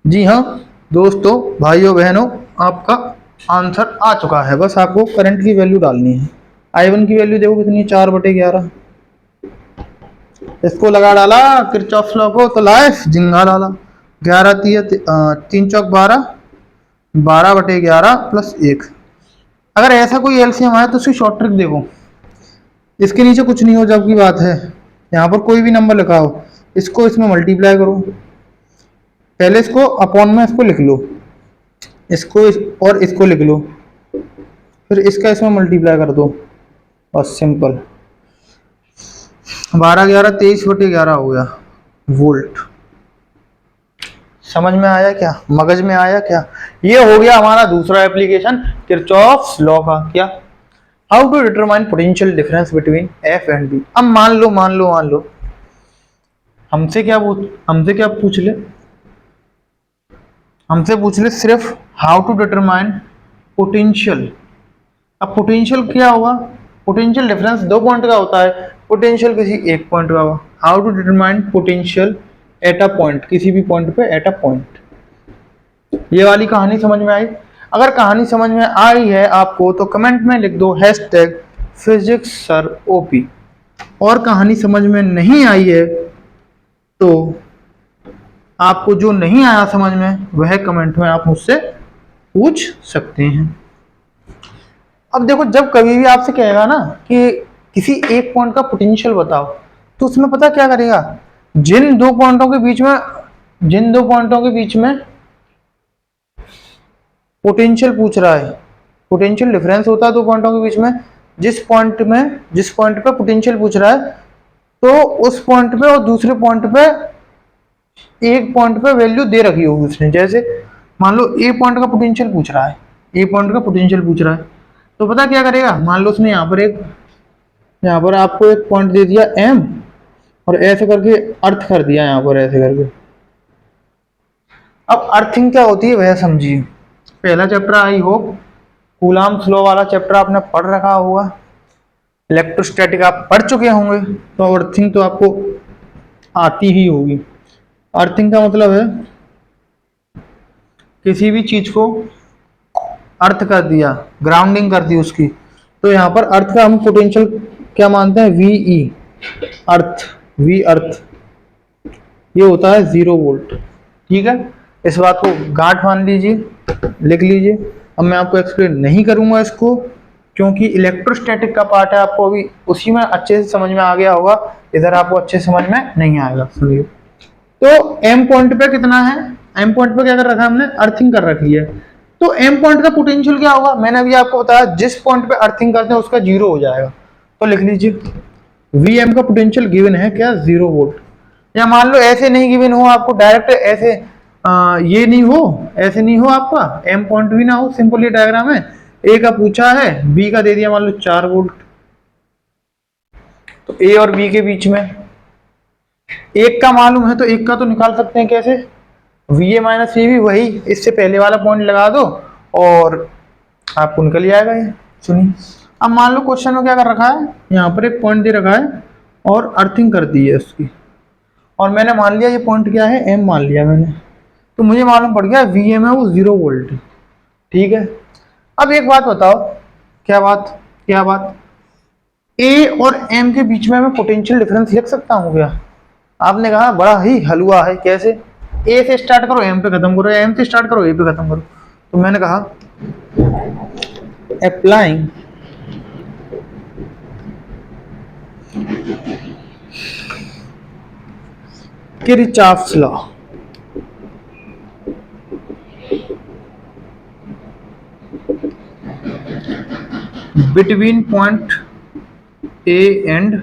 Speaker 1: जी हाँ दोस्तों, भाइयों बहनों, आपका आंसर आ चुका है, बस आपको करंट की वैल्यू डालनी है। I1 की वैल्यू देखो कितनी, 4/11। इसको लगा डाला किरचॉफ लॉ को, तो लाइफ जिंगा डाला, 11 3 चौक 12, 12/11 प्लस 1। अगर ऐसा कोई एलसीएम आए तो उसकी शॉर्ट ट्रिक देखो, इसके नीचे कुछ नहीं हो जब की बात है, यहाँ पर कोई भी नंबर लिखाओ, इसको इसमें मल्टीप्लाई करो, पहले इसको अपॉन में इसको लिख लो, इसको और इसको लिख लो, फिर इसका इसमें मल्टीप्लाई कर दो, बस सिंपल। 12/11 23/11 हो गया वोल्ट। समझ में आया क्या, मगज में आया क्या? ये हो गया हमारा दूसरा एप्लीकेशन किरचॉफ्स लॉ का। क्या, how to determine potential difference between F and B. अब मान लो हमसे क्या पूछ ले सिर्फ हाउ टू डिटरमाइन पोटेंशियल। अब पोटेंशियल क्या होगा, पोटेंशियल डिफरेंस दो पॉइंट का होता है, पोटेंशियल किसी एक पॉइंट का होगा। How to determine potential at a point, किसी भी पॉइंट पे एट अ पॉइंट। ये वाली कहानी समझ में आई? अगर कहानी समझ में आई है आपको तो कमेंट में लिख दो #PhysicsSirOP। और कहानी समझ में नहीं आई है तो आपको जो नहीं आया समझ में वह कमेंट में आप मुझसे पूछ सकते हैं। अब देखो, जब कभी भी आपसे कहेगा ना कि किसी एक पॉइंट का पोटेंशियल बताओ, तो उसमें पता क्या करेगा, जिन दो पॉइंटों के बीच में पोटेंशियल पूछ रहा है, पोटेंशियल डिफरेंस होता है दो पॉइंटों के बीच में, जिस पॉइंट पे पोटेंशियल पूछ रहा है, तो उस पॉइंट पे और दूसरे पॉइंट पे एक पॉइंट पे वैल्यू दे रखी होगी उसने। जैसे मान लो ए पॉइंट का पोटेंशियल पूछ रहा है, तो पता क्या करेगा, मान लो उसने यहाँ पर आपको एक पॉइंट दे दिया एम, और ऐसे करके अर्थ कर दिया यहाँ पर ऐसे करके। अब अर्थिंग क्या होती है वह समझिए। पहला chapter I hope Coulomb's law वाला चैप्टर आपने पढ़ रखा होगा, इलेक्ट्रोस्टैटिक आप पढ़ चुके होंगे, तो अर्थिंग तो आपको आती ही होगी। अर्थिंग का मतलब है किसी भी चीज को अर्थ कर दिया, ग्राउंडिंग कर दी उसकी, तो यहाँ पर अर्थ का हम पोटेंशियल क्या मानते हैं, वी अर्थ, ये होता है 0 वोल्ट। ठीक है, इस बात को गांठ मान लीजिए, लिख लीजिए। अब मैं आपको एक्सप्लेन नहीं करूंगा इसको, क्योंकि इलेक्ट्रोस्टैटिक का पार्ट है, आपको अभी उसी में अच्छे से समझ में आ गया होगा, इधर आपको अच्छे से समझ में नहीं आएगा। सुनिए, तो एम पॉइंट पे कितना है, एम पॉइंट पे क्या कर रखा है हमने, अर्थिंग कर रखी है, तो एम पॉइंट का पोटेंशियल क्या होगा, मैंने अभी आपको बताया जिस पॉइंट पे अर्थिंग करते हैं उसका 0 हो जाएगा। तो लिख लीजिए वी एम का पोटेंशियल गिवन है क्या, 0 वोल्ट। या मान लो ऐसे नहीं गिवन हो, आपको डायरेक्ट ऐसे ये नहीं हो, ऐसे नहीं हो, आपका एम पॉइंट भी ना हो, सिंपल ये डायग्राम है, ए का पूछा है, बी का दे दिया मान लो 4 वोल्ट, तो ए और बी के बीच में एक का मालूम है तो एक का तो निकाल सकते हैं। कैसे, V A minus V B, वही इससे पहले वाला पॉइंट लगा दो और आपको निकल जाएगा ये। सुनिए, अब मान लो क्वेश्चन में क्या कर रखा है, यहाँ पर एक पॉइंट दे रखा है और अर्थिंग कर दी है उसकी, और मैंने मान लिया ये पॉइंट क्या है, एम मान लिया मैंने, तो मुझे मालूम पड़ गया वी एम है वो 0 वोल्ट। ठीक है, अब एक बात बताओ, क्या बात, ए और एम के बीच में मैं पोटेंशियल डिफरेंस लिख सकता हूँ क्या? आपने कहा बड़ा ही हलवा है, कैसे, ए से स्टार्ट करो एम पे खत्म करो, एम से स्टार्ट करो ए पे खत्म करो, तो मैंने कहा applying Kirchhoff's law between point A and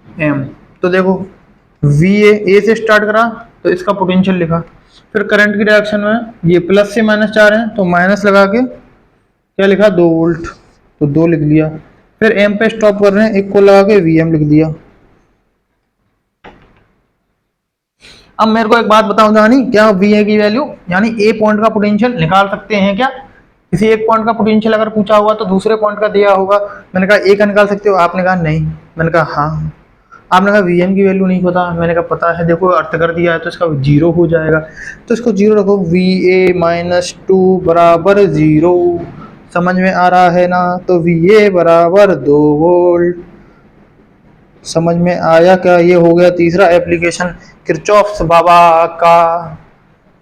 Speaker 1: M. तो देखो वी ए से स्टार्ट करा तो इसका पोटेंशियल लिखा, फिर करंट की डायरेक्शन में ये प्लस से माइनस जा रहे हैं तो माइनस लगा के क्या लिखा 2 वोल्ट, तो 2 लिख दिया। फिर एम पे स्टॉप कर रहे हैं, एक को लगा के वी एम लिख दिया। अब मेरे को एक बात बताओ जानी, क्या वी ए की वैल्यू यानी ए पॉइंट का पोटेंशियल निकाल सकते हैं क्या? किसी एक पॉइंट का पोटेंशियल अगर पूछा हुआ तो दूसरे पॉइंट का दिया होगा, मैंने कहा ए का निकाल सकते हो, आपने कहा नहीं, मैंने कहा हाँ। आपने कहा वी एम की वैल्यू नहीं पता, मैंने कहा पता है, देखो अर्थ कर दिया है तो इसका जीरो हो जाएगा, तो इसको जीरो रखो, वी ए माइनस 2 बराबर जीरो। समझ में आ रहा है ना? तो वी ए बराबर 2 वोल्ट। समझ में आया क्या? ये हो गया तीसरा एप्लीकेशन किरचॉफ्स बाबा का।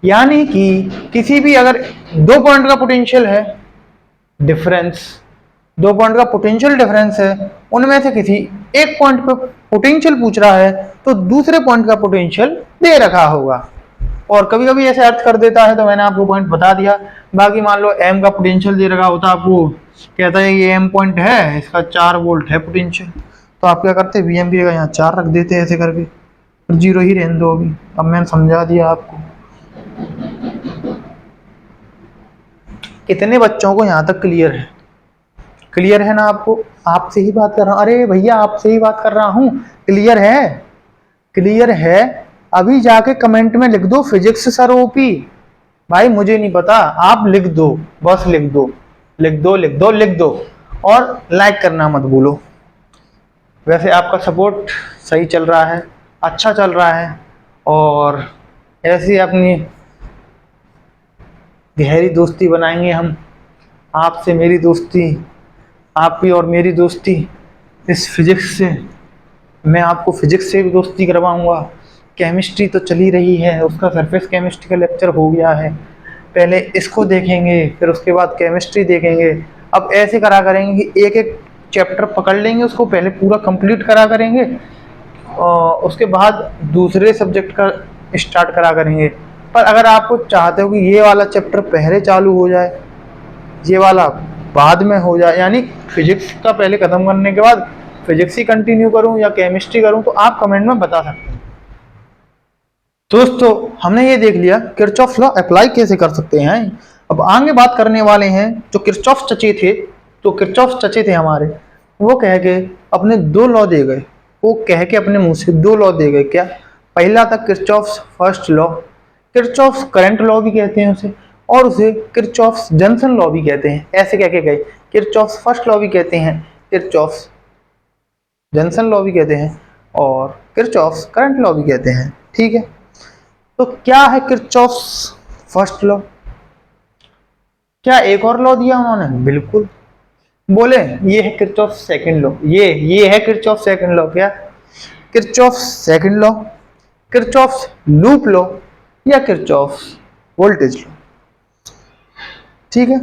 Speaker 1: यानी कि किसी भी अगर 2 पॉइंट का पोटेंशियल है डिफरेंस, 2 पॉइंट का पोटेंशियल डिफरेंस है, उनमें से किसी एक पॉइंट पे पोटेंशियल पूछ रहा है तो दूसरे पॉइंट का पोटेंशियल दे रखा होगा। और कभी कभी ऐसे अर्थ कर देता है तो मैंने आपको पॉइंट बता दिया। बाकी मान लो एम का पोटेंशियल दे रखा होता, आपको कहता है ये एम पॉइंट है, इसका 4 वोल्ट है पोटेंशियल, तो आप क्या करते, वी एम की जगह यहाँ 4 रख देते ऐसे करके, फिर जीरो ही रहने दो। अभी अब मैंने समझा दिया आपको। कितने बच्चों को यहाँ तक क्लियर है? क्लियर है ना आपको? आपसे ही बात कर रहा हूँ, अरे भैया आपसे ही बात कर रहा हूँ। क्लियर है? क्लियर है? अभी जाके कमेंट में लिख दो फिजिक्स सर ओपी। भाई मुझे नहीं पता, आप लिख दो, बस लिख दो, लिख दो, लिख दो, लिख दो, और लाइक करना मत भूलो। वैसे आपका सपोर्ट सही चल रहा है, अच्छा चल रहा है, और ऐसी अपनी गहरी दोस्ती बनाएंगे हम। आपसे मेरी दोस्ती, आपकी और मेरी दोस्ती इस फिजिक्स से, मैं आपको फिजिक्स से भी दोस्ती करवाऊंगा। केमिस्ट्री तो चली रही है, उसका सरफेस केमिस्ट्री का लेक्चर हो गया है, पहले इसको देखेंगे फिर उसके बाद केमिस्ट्री देखेंगे। अब ऐसे करा करेंगे कि एक एक चैप्टर पकड़ लेंगे, उसको पहले पूरा कंप्लीट करा करेंगे और उसके बाद दूसरे सब्जेक्ट का स्टार्ट करा करेंगे। पर अगर आपको चाहते हो कि ये वाला चैप्टर पहले चालू हो जाए, ये वाला बाद में हो जाए, यानी फिजिक्स का पहले खत्म करने के बाद फिजिक्स ही कंटिन्यू करूं या केमिस्ट्री करूं, तो आप कमेंट में बता सकते हैं। दोस्तों हमने ये देख लिया किरचॉफ लॉ अप्लाई कैसे कर सकते हैं। अब आगे बात करने वाले हैं जो किरचॉफ चचे थे। तो किरचॉफ चचे थे हमारे, वो कह के अपने 2 लॉ दे गए, वो कह के अपने मुंह से 2 लॉ दे गए। क्या? पहला था Kirchhoff's first law, Kirchhoff's current law भी कहते हैं उसे, और उसे किरचॉफ्स जंक्शन लॉ भी कहते हैं। ऐसे कह के गए, किरचॉफ्स फर्स्ट लॉ भी कहते हैं, किरचॉफ्स जंक्शन लॉ भी कहते हैं, और किरचॉफ्स करंट लॉ भी कहते हैं। ठीक है, तो क्या है किरचॉफ्स फर्स्ट लॉ? क्या एक और लॉ दिया उन्होंने? बिल्कुल, बोले ये है किरचॉफ सेकंड लॉ, ये है किरचॉफ सेकंड लॉ। क्या? Kirchhoff second law, Kirchhoff loop law, या किरचॉफ वोल्टेज लॉ। ठीक है,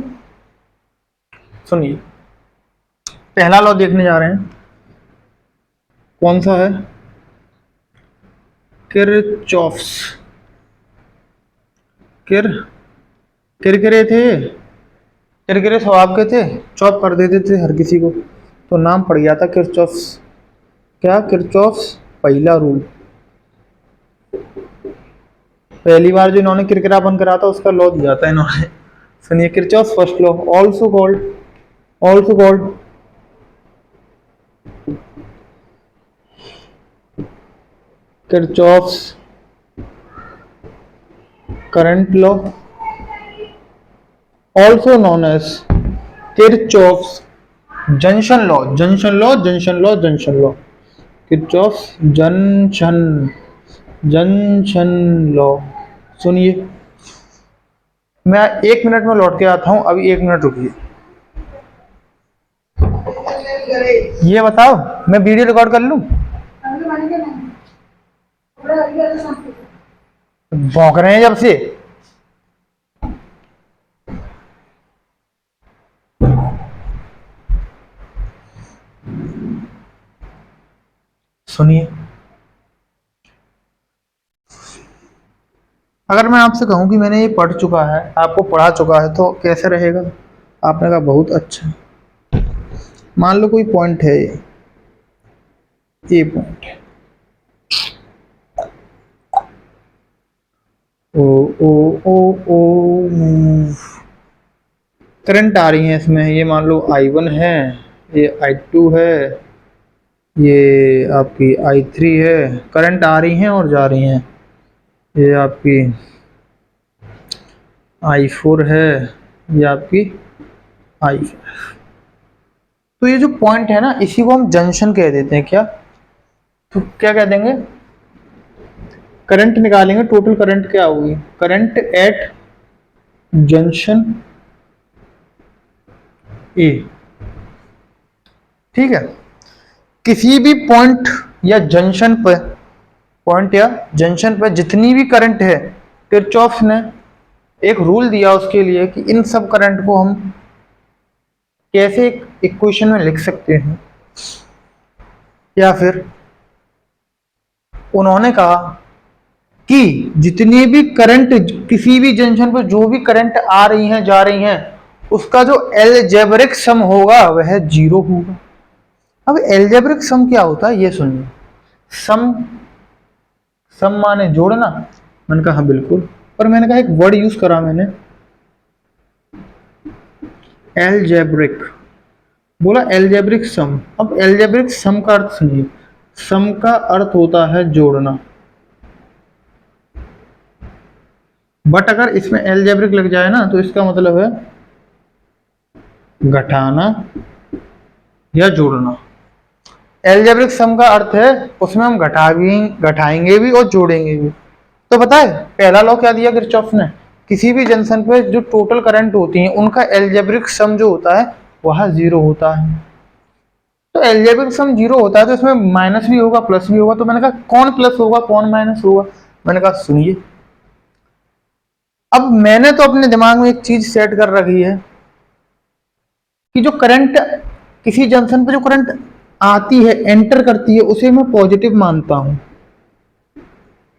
Speaker 1: सुनिए, पहला लॉ देखने जा रहे हैं, कौन सा है? किरचॉफ्स किरकिरे थे, किरकिरे स्वभाव के थे, चॉप कर देते थे हर किसी को, तो नाम पड़ गया था किरचॉफ्स। क्या? किरचॉफ्स पहला रूल। पहली बार जो इन्होंने किरकिरापन करा था उसका लॉ दिया था इन्होंने। सुनिए, Kirchhoff's first law, also called Kirchhoff's current law, also known as Kirchhoff's junction law, Kirchhoff's junction law. सुनिए, मैं 1 मिनट में लौट के आता हूं, अभी 1 मिनट रुकिए। ये बताओ, मैं वीडियो रिकॉर्ड कर लूं? भौंक रहे हैं जब से। सुनिए, अगर मैं आपसे कहूं कि मैंने ये पढ़ चुका है, आपको पढ़ा चुका है, तो कैसे रहेगा? आपने कहा बहुत अच्छा। मान लो कोई पॉइंट है, ये पॉइंट है, ओ ओ ओ ओ करंट आ रही है इसमें, ये मान लो I1 है, ये I2 है, ये आपकी I3 है, करंट आ रही हैं और जा रही हैं। ये आपकी I4 है, ये आपकी I5। तो ये जो पॉइंट है ना, इसी को हम जंक्शन कह देते हैं। क्या? तो क्या कह देंगे? करंट निकालेंगे, टोटल करंट क्या होगी? करंट एट जंक्शन ए। ठीक है, किसी भी पॉइंट या जंक्शन पर, पॉइंट या जंक्शन पर जितनी भी करंट है, किरचॉफ ने एक रूल दिया उसके लिए कि इन सब करंट को हम कैसे एक इक्वेशन में लिख सकते हैं। या फिर उन्होंने कहा कि जितनी भी करंट, किसी भी जंक्शन पर जो भी करंट आ रही हैं जा रही हैं, उसका जो एलजेब्रिक सम होगा वह 0 होगा। अब एलजेब्रिक सम क्या होता है ये सुनिए। सम, सम माने जोड़ना। मैंने कहा हाँ बिल्कुल, और मैंने कहा एक वर्ड यूज करा मैंने, एलजेब्रिक, बोला एलजेब्रिक सम। अब एलजेब्रिक सम का अर्थ सुनिए, सम का अर्थ होता है जोड़ना, बट अगर इसमें एलजेब्रिक लग जाए ना तो इसका मतलब है घटाना या जोड़ना। एलजेब्रिक सम का अर्थ है उसमें हम घटाएंगे भी और जोड़ेंगे भी। तो पता है पहला लॉ क्या दिया किरचॉफ ने? किसी भी जंक्शन पे जो टोटल करंट होती है उनका एलजेब्रिक सम जो होता है वह 0 होता है। तो एलजेब्रिक सम 0 होता है तो इसमें माइनस भी होगा प्लस भी होगा। तो मैंने कहा कौन प्लस होगा कौन माइनस होगा? मैंने कहा सुनिए, अब मैंने तो अपने दिमाग में एक चीज सेट कर रखी है कि जो करंट, किसी जंक्शन पे जो करंट आती है, एंटर करती है, उसे मैं पॉजिटिव मानता हूं।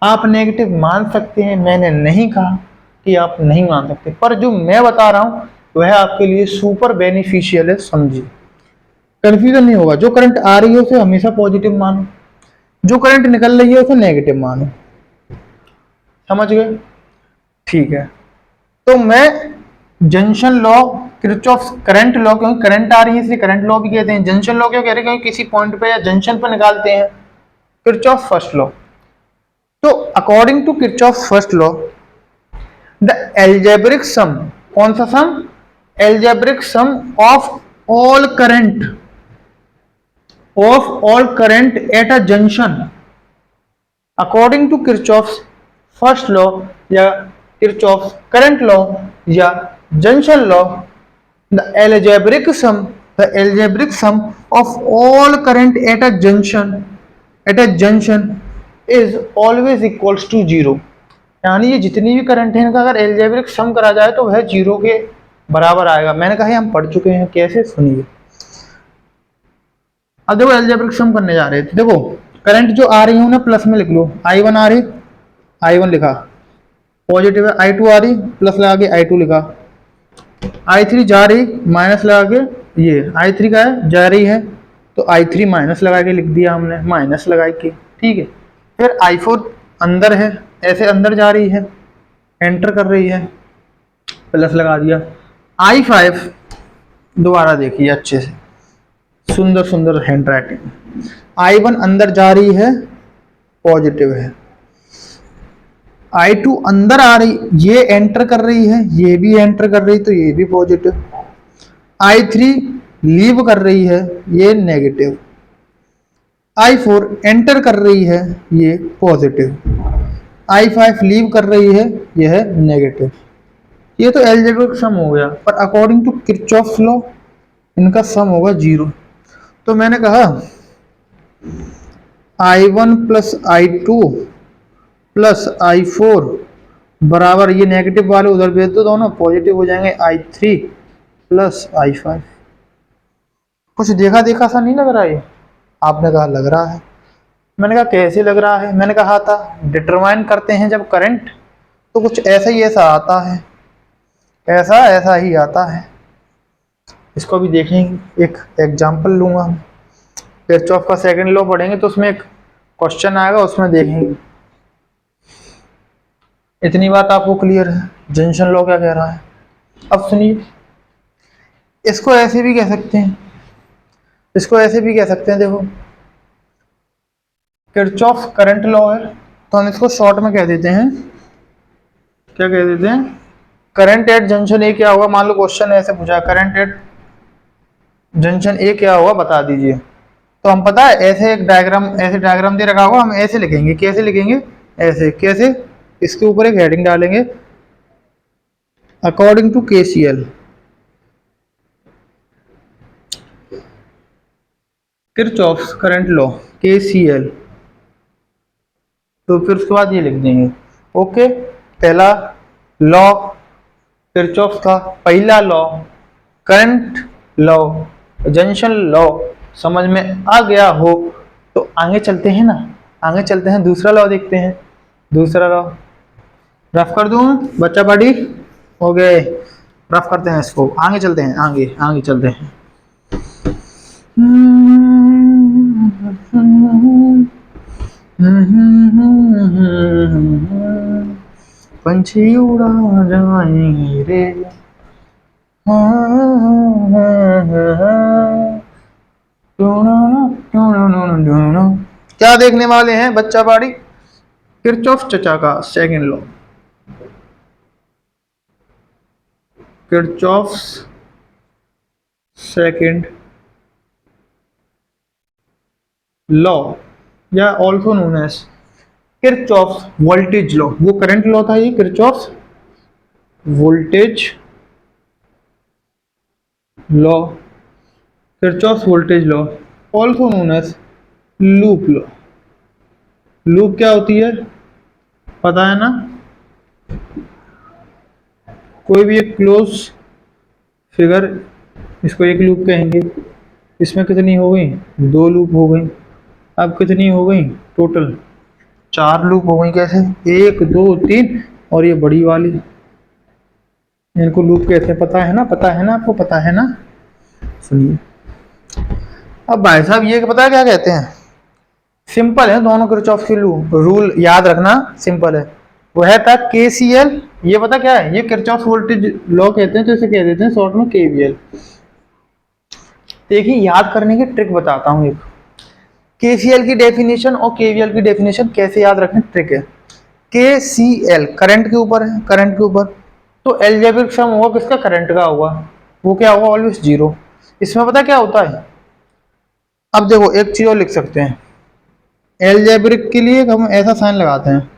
Speaker 1: आप नेगेटिव मान सकते हैं, मैंने नहीं कहा कि आप नहीं मान सकते, पर जो मैं बता रहा हूं वह आपके लिए सुपर बेनिफिशियल है, समझिए, कंफ्यूजन नहीं होगा। जो करंट आ रही है उसे हमेशा पॉजिटिव मानो, जो करंट निकल रही है उसे नेगेटिव मानो। समझ गए? ठीक है, तो मैं junction law, Kirchhoff current law, क्योंकि करंट आ रही है इसलिए करंट लॉ भी कहते हैं। जंक्शन लॉ क्यों कह रहे हैं? क्योंकि किसी पॉइंट पे या जंक्शन पे निकालते हैं। किरचॉफ फर्स्ट लॉ, तो according to Kirchhoff first law the algebraic sum, कौन सा सम? Algebraic sum of all current, of all current at a junction, according to Kirchhoff first law या किरचॉफ करंट लॉ या junction law, the algebraic sum, the algebraic sum of all current at a junction, at a junction is always equals to 0। यानी ये जितनी भी current है इनका अगर algebraic sum करा जाए तो वह 0 के बराबर आएगा। मैंने कहा हम पढ़ चुके हैं, कैसे? सुनिए, अब देखो एल्जेब्रिक सम करने जा रहे थे। देखो करंट जो आ रही है उन्हें प्लस में लिख लो, I1 आ रही, I1 लिखा पॉजिटिव है, I2 आ रही प्लस लगा के I2 लिखा, I3 जा रही माइनस लगा के, ये I3 का है जा रही है तो I3 माइनस लगा के लिख दिया हमने, माइनस लगा के। ठीक है, फिर I4 अंदर है, ऐसे अंदर जा रही है, एंटर कर रही है, प्लस लगा दिया। I5 दोबारा देखिए अच्छे से, सुंदर सुंदर हैंड राइटिंग। I1 अंदर जा रही है, पॉजिटिव है। I2 अंदर आ रही, ये एंटर कर रही है, ये भी एंटर कर रही, तो ये भी पॉजिटिव। I3 लीव कर रही है, ये नेगेटिव। I4 एंटर कर रही है, ये पॉजिटिव। I5 लीव कर रही है, यह नेगेटिव। ये तो एल्जेब्रिक सम हो गया, पर अकॉर्डिंग टू किरचॉफ लॉ इनका सम होगा 0। तो मैंने कहा I1 plus I2 plus I4 बराबर, ये नेगेटिव वाले उधर भेज दो, दोनों पॉजिटिव हो जाएंगे, I3 प्लस I5। कुछ देखा देखा सा नहीं लग रहा है? आपने कहा लग रहा है। मैंने कहा कैसे लग रहा है, मैंने कहा था डिटरमाइन करते हैं जब करंट तो कुछ ऐसा ही ऐसा आता है, ऐसा ऐसा ही आता है। इसको भी देखेंगे, एक एग्जांपल लूंगा हम। किरचॉफ का सेकंड लॉ पढ़ेंगे तो उसमें एक क्वेश्चन आएगा, उसमें देखेंगे। इतनी बात आपको क्लियर है जंक्शन लॉ क्या कह रहा है। अब सुनिए, इसको ऐसे भी कह सकते हैं, इसको ऐसे भी कह सकते हैं। देखो किरचॉफ करंट लॉ है तो हम इसको शॉर्ट में कह देते हैं, क्या कह देते हैं, करंट एट जंक्शन ए क्या होगा। मान लो क्वेश्चन ऐसे पूछा, करंट एट जंक्शन ए क्या होगा बता दीजिए। तो हम पता है ऐसे एक डायग्राम, ऐसे डायग्राम दे रखा होगा, हम ऐसे लिखेंगे। कैसे लिखेंगे, ऐसे। कैसे, इसके ऊपर एक हेडिंग डालेंगे according to KCL, Kirchhoff's current law, KCL. तो फिर उसके बाद ये लिख देंगे। ओके, पहला लॉ किरचॉफ्स का, पहला law current law, junction law समझ में आ गया हो तो आगे चलते हैं ना, आगे चलते हैं, दूसरा लॉ देखते हैं। दूसरा लॉ रफ कर दूं बच्चा पार्टी, हो गए, रफ करते हैं इसको, आगे चलते हैं, आगे आगे चलते हैं। पंछी उड़ा जाएंगे रे, क्या देखने वाले हैं बच्चा पाड़ी, किरचॉफ चचा का second law, Kirchhoff's second law या also known as Kirchhoff's voltage law. वो करंट लॉ था, ये Kirchhoff's voltage law, Kirchhoff's voltage law, also known as loop law. Loop क्या होती है पता है ना, कोई भी एक क्लोज फिगर, इसको एक लूप कहेंगे। इसमें कितनी हो गई, 2 लूप हो गई। अब कितनी हो गई टोटल, 4 लूप हो गई। कैसे, 1 2 3 और ये बड़ी वाली, इनको लूप कैसे, पता है ना, पता है ना, आपको पता है ना। सुनिए अब भाई साहब, ये पता है क्या कहते हैं, सिंपल है दोनों किरचॉफ के रूल याद रखना, सिंपल है। वह था केसीएल, ये पता क्या है, ये किरचॉफ वोल्टेज लॉ कहते हैं, तो इसे कह देते हैं शॉर्ट में केवीएल। देखिए याद करने की ट्रिक बताता हूं एक, केसीएल की डेफिनेशन और केवीएल की डेफिनेशन कैसे याद रखें, ट्रिक है। केसीएल करंट के ऊपर है, करंट के ऊपर, तो एलजेब्रिक सम होगा किसका, करंट का होगा, वो क्या होगा, ऑलवेज 0। इसमें पता क्या होता है, अब देखो एक चीज और लिख सकते हैं, एलजेब्रिक के लिए हम ऐसा साइन लगाते हैं,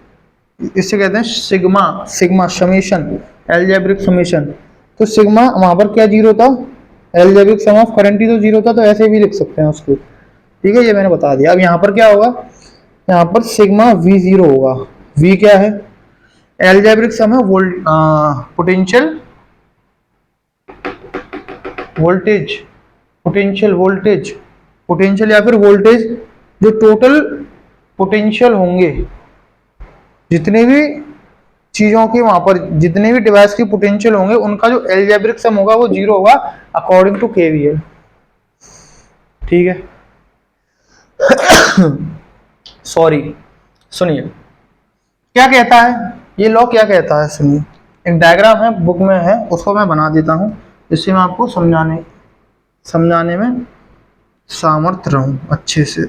Speaker 1: इससे कहते हैं sigma, sigma summation, algebraic summation. तो सिग्मा वहां पर क्या 0 था, एलजेब्रिक सम ऑफ करंट ही तो 0 था, तो ऐसे भी लिख सकते हैं उसको। ठीक है, ये मैंने बता दिया। अब यहाँ पर क्या होगा, यहाँ पर सिग्मा V0 होगा। V क्या है, एलजेब्रिक सम है potential voltage, potential voltage, potential या फिर वोल्टेज, जो टोटल पोटेंशियल होंगे, जितने भी चीजों की वहां पर, जितने भी डिवाइस की पोटेंशियल होंगे, उनका जो एलजेब्रिक सम होगा वो 0 होगा अकॉर्डिंग टू केवीएल। ठीक है सॉरी, सुनिए क्या कहता है ये लॉ, क्या कहता है सुनिए। एक डायग्राम है, बुक में है, उसको मैं बना देता हूं, जिससे मैं आपको समझाने में सामर्थ रहूं अच्छे से।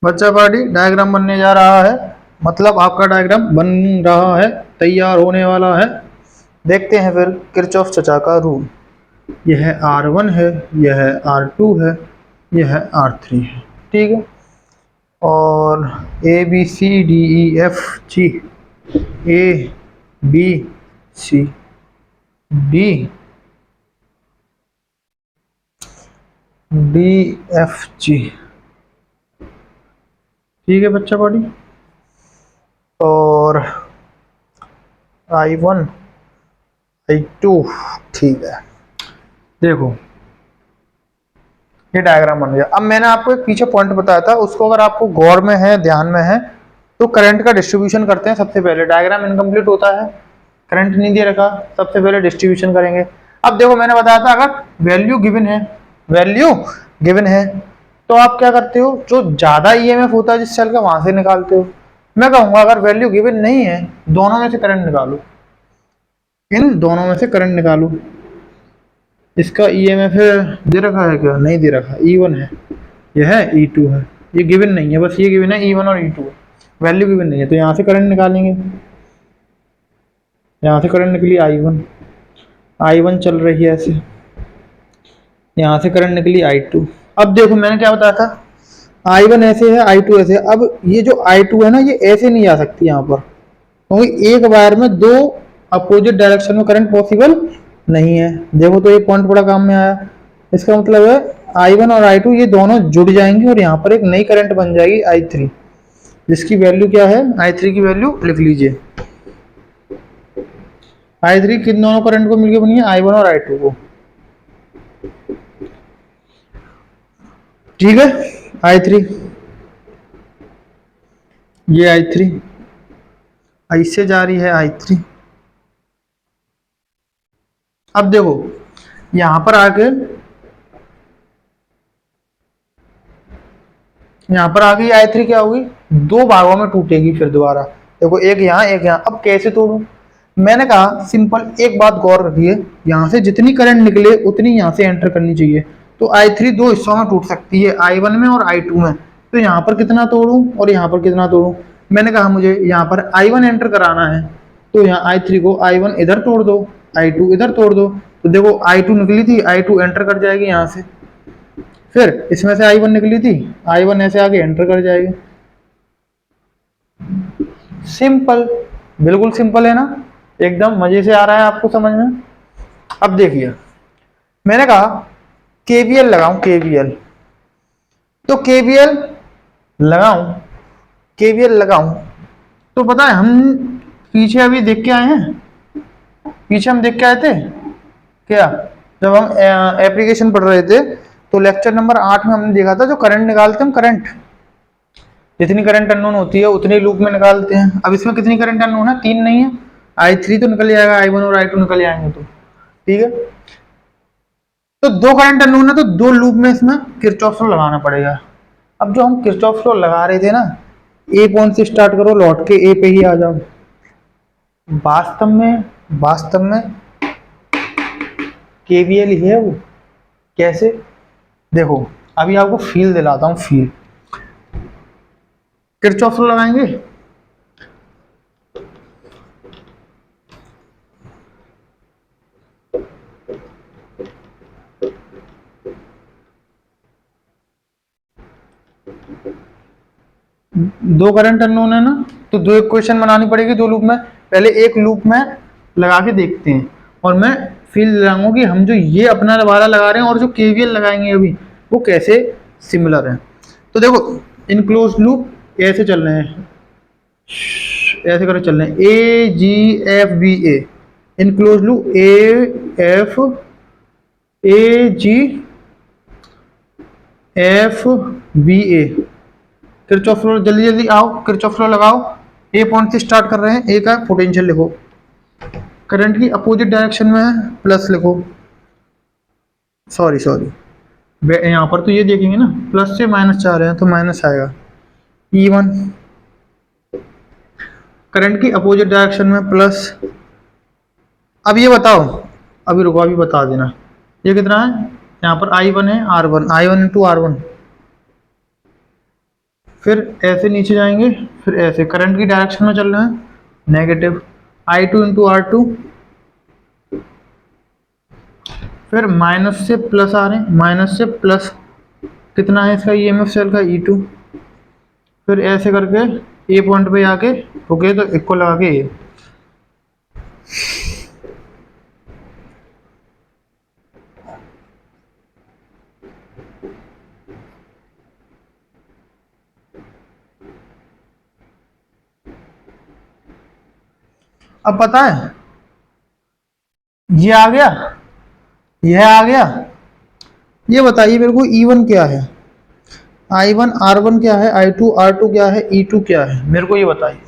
Speaker 1: बच्चा पार्टी डायग्राम बनने जा रहा है, मतलब आपका डायग्राम बन रहा है, तैयार होने वाला है। देखते हैं फिर किरचॉफ चचा का रूल। यह R1 है, यह R2 है, यह R3 है, ठीक है। और ABCDEFG, ABCDEFG, ठीक है बच्चा बॉडी। और I1 I2, ठीक है। देखो ये डायग्राम बन गया। अब मैंने आपको एक पीछे पॉइंट बताया था, उसको अगर आपको गौर में है, ध्यान में है, तो करंट का डिस्ट्रीब्यूशन करते हैं सबसे पहले। डायग्राम इनकम्प्लीट होता है, करंट नहीं दे रखा, सबसे पहले डिस्ट्रीब्यूशन करेंगे। अब देखो मैंने बताया था अगर वैल्यू गिवन है तो आप क्या करते हो, जो ज्यादा ईएमएफ होता है जिस सेल का वहां से निकालते हो। मैं कहूंगा अगर वैल्यू गिवन नहीं है, दोनों में से करंट निकालो, इन दोनों में से करंट निकालो। इसका ईएमएफ दे रखा है क्या? नहीं दे रखा, E1 है, यह है E2 है। ये गिवन नहीं है, बस ये गिवन है E1 और E2 है, वैल्यू गिवन नहीं है। तो यहाँ से करंट निकालेंगे, यहाँ से करंट निकली I1 चल रही है ऐसे, यहाँ से करंट निकली I2। अब देखो मैंने क्या बताया था, I1 ऐसे है, I2 ऐसे है। अब ये जो I2 है ना, ये ऐसे नहीं आ सकती यहाँ पर, क्योंकि एक वायर में दो अपोजिट डायरेक्शन में करंट पॉसिबल नहीं है। देखो तो ये पॉइंट बड़ा काम में आया। इसका मतलब है I1 और I2 ये दोनों जुड़ जाएंगे और यहाँ पर एक नई करंट बन जाएगी I3, जिसकी वैल्यू क्या है, I3 की वैल्यू लिख लीजिए। I3 किन दोनों करंट को मिलकर बनी है, I1 और I2 को, ठीक है। I3, ये I3 ऐसे जा रही है I3। अब देखो यहां पर आके I3 क्या होगी, दो भागों में टूटेगी फिर दोबारा। देखो एक यहाँ एक यहाँ। अब कैसे तोड़ू, मैंने कहा सिंपल, एक बात गौर रखिए, यहाँ से जितनी करंट निकले उतनी यहाँ से एंटर करनी चाहिए। तो I3 दो हिस्सों में टूट सकती है, I1 में और I2 में। तो यहाँ पर कितना तोड़ू और यहाँ पर कितना तोड़ू, मैंने कहा मुझे यहाँ पर I1 एंटर कराना है, तो यहाँ I3 को I1 इधर तोड़ दो, I2 इधर तोड़ दो। तो देखो I2 निकली थी, I2 एंटर कर जाएगी यहाँ से, फिर इसमें से I1 निकली थी, I1 ऐसे आगे एंटर कर जाएगी। सिंपल, बिल्कुल सिंपल है ना, एकदम मजे से आ रहा है आपको समझ में। अब देखिए मैंने कहा KVL लगाऊं, KVL, तो KVL लगाऊं तो पता है हम पीछे अभी देख के आए हैं, पीछे हम देख के आए थे क्या, जब हम एप्लीकेशन पढ़ रहे थे तो लेक्चर नंबर 8 में हमने देखा था, जो करंट निकालते हैं हम, करंट जितनी करंट अननोन होती है उतनी लूप में निकालते हैं। अब इसमें कितनी करंट अननोन है, 3 नहीं है। I3 तो निकल जाएगा, I1 और I2 निकल जाएंगे, तो ठीक है। तो दो करंट अननोन है, तो दो लूप में इसमें किरचॉफ लॉ लगाना पड़ेगा। अब जो हम किरचॉफ लॉ लगा रहे थे ना, ए पॉइंट से स्टार्ट करो, लौट के ए पे ही आ जाओ। वास्तव में KVL ही है वो। कैसे, देखो अभी आपको फील दिलाता हूं, फील। किरचॉफ लॉ लगाएंगे, दो करंट अननोन है ना, तो दो इक्वेशन बनानी पड़ेगी दो लूप में। पहले एक लूप में लगा के देखते हैं और मैं फील लगाऊंगा कि हम जो ये अपना वाला लगा रहे हैं और जो KVL लगाएंगे अभी, वो कैसे सिमिलर है। तो देखो इनक्लोज लूप ऐसे चल रहे हैं, ऐसे करके चल रहे हैं, AGFBA, enclose loop AFBA। Kirchhoff law, जल्दी जल्दी आओ, किरचॉफ लॉ लगाओ। ए पॉइंट से स्टार्ट कर रहे हैं, ए का पोटेंशियल लिखो, करंट की अपोजिट डायरेक्शन में है, प्लस लिखो, सॉरी यहाँ पर तो ये देखेंगे ना, प्लस से माइनस जा रहे हैं तो माइनस आएगा। E1 करंट की अपोजिट डायरेक्शन में प्लस। अब ये बताओ, अभी रुको, अभी बता देना, ये कितना है, यहाँ पर I1 है, R1, I1 इंटू R1। फिर ऐसे नीचे जाएंगे, फिर ऐसे, करंट की डायरेक्शन में चल रहे हैं नेगेटिव, I2 इंटू R2, फिर माइनस से प्लस आ रहे हैं, माइनस से प्लस कितना है इसका EMF सेल का E2, फिर ऐसे करके ए पॉइंट पे आके रुके तो इक्वल लगा के ये। अब पता है ये आ गया, यह आ गया। ये बताइए मेरे को E1 क्या है, I1 R1 क्या है, I2 R2 क्या है, E2 क्या है, मेरे को ये बताइए।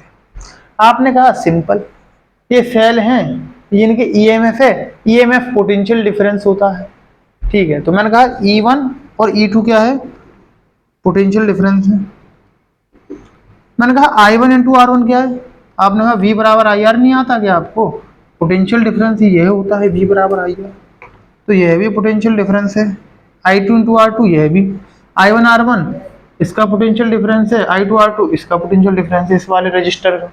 Speaker 1: आपने कहा सिंपल, ये सेल हैं, ये इनके EMF है, EMF पोटेंशियल डिफरेंस होता है, ठीक है। तो मैंने कहा E1 और E2 क्या है, पोटेंशियल डिफरेंस है। मैंने कहा I1 इंटू R1 क्या है, आपने कहा V बराबर आई आर, नहीं आता क्या आपको, पोटेंशियल डिफरेंस ही यह होता है V बराबर आई आर, तो यह भी पोटेंशियल डिफरेंस है। I2 इंटू R2 यह भी, I1 R1 इसका पोटेंशियल डिफरेंस है, I2 R2 इसका पोटेंशियल डिफरेंस है इस वाले रजिस्टर का।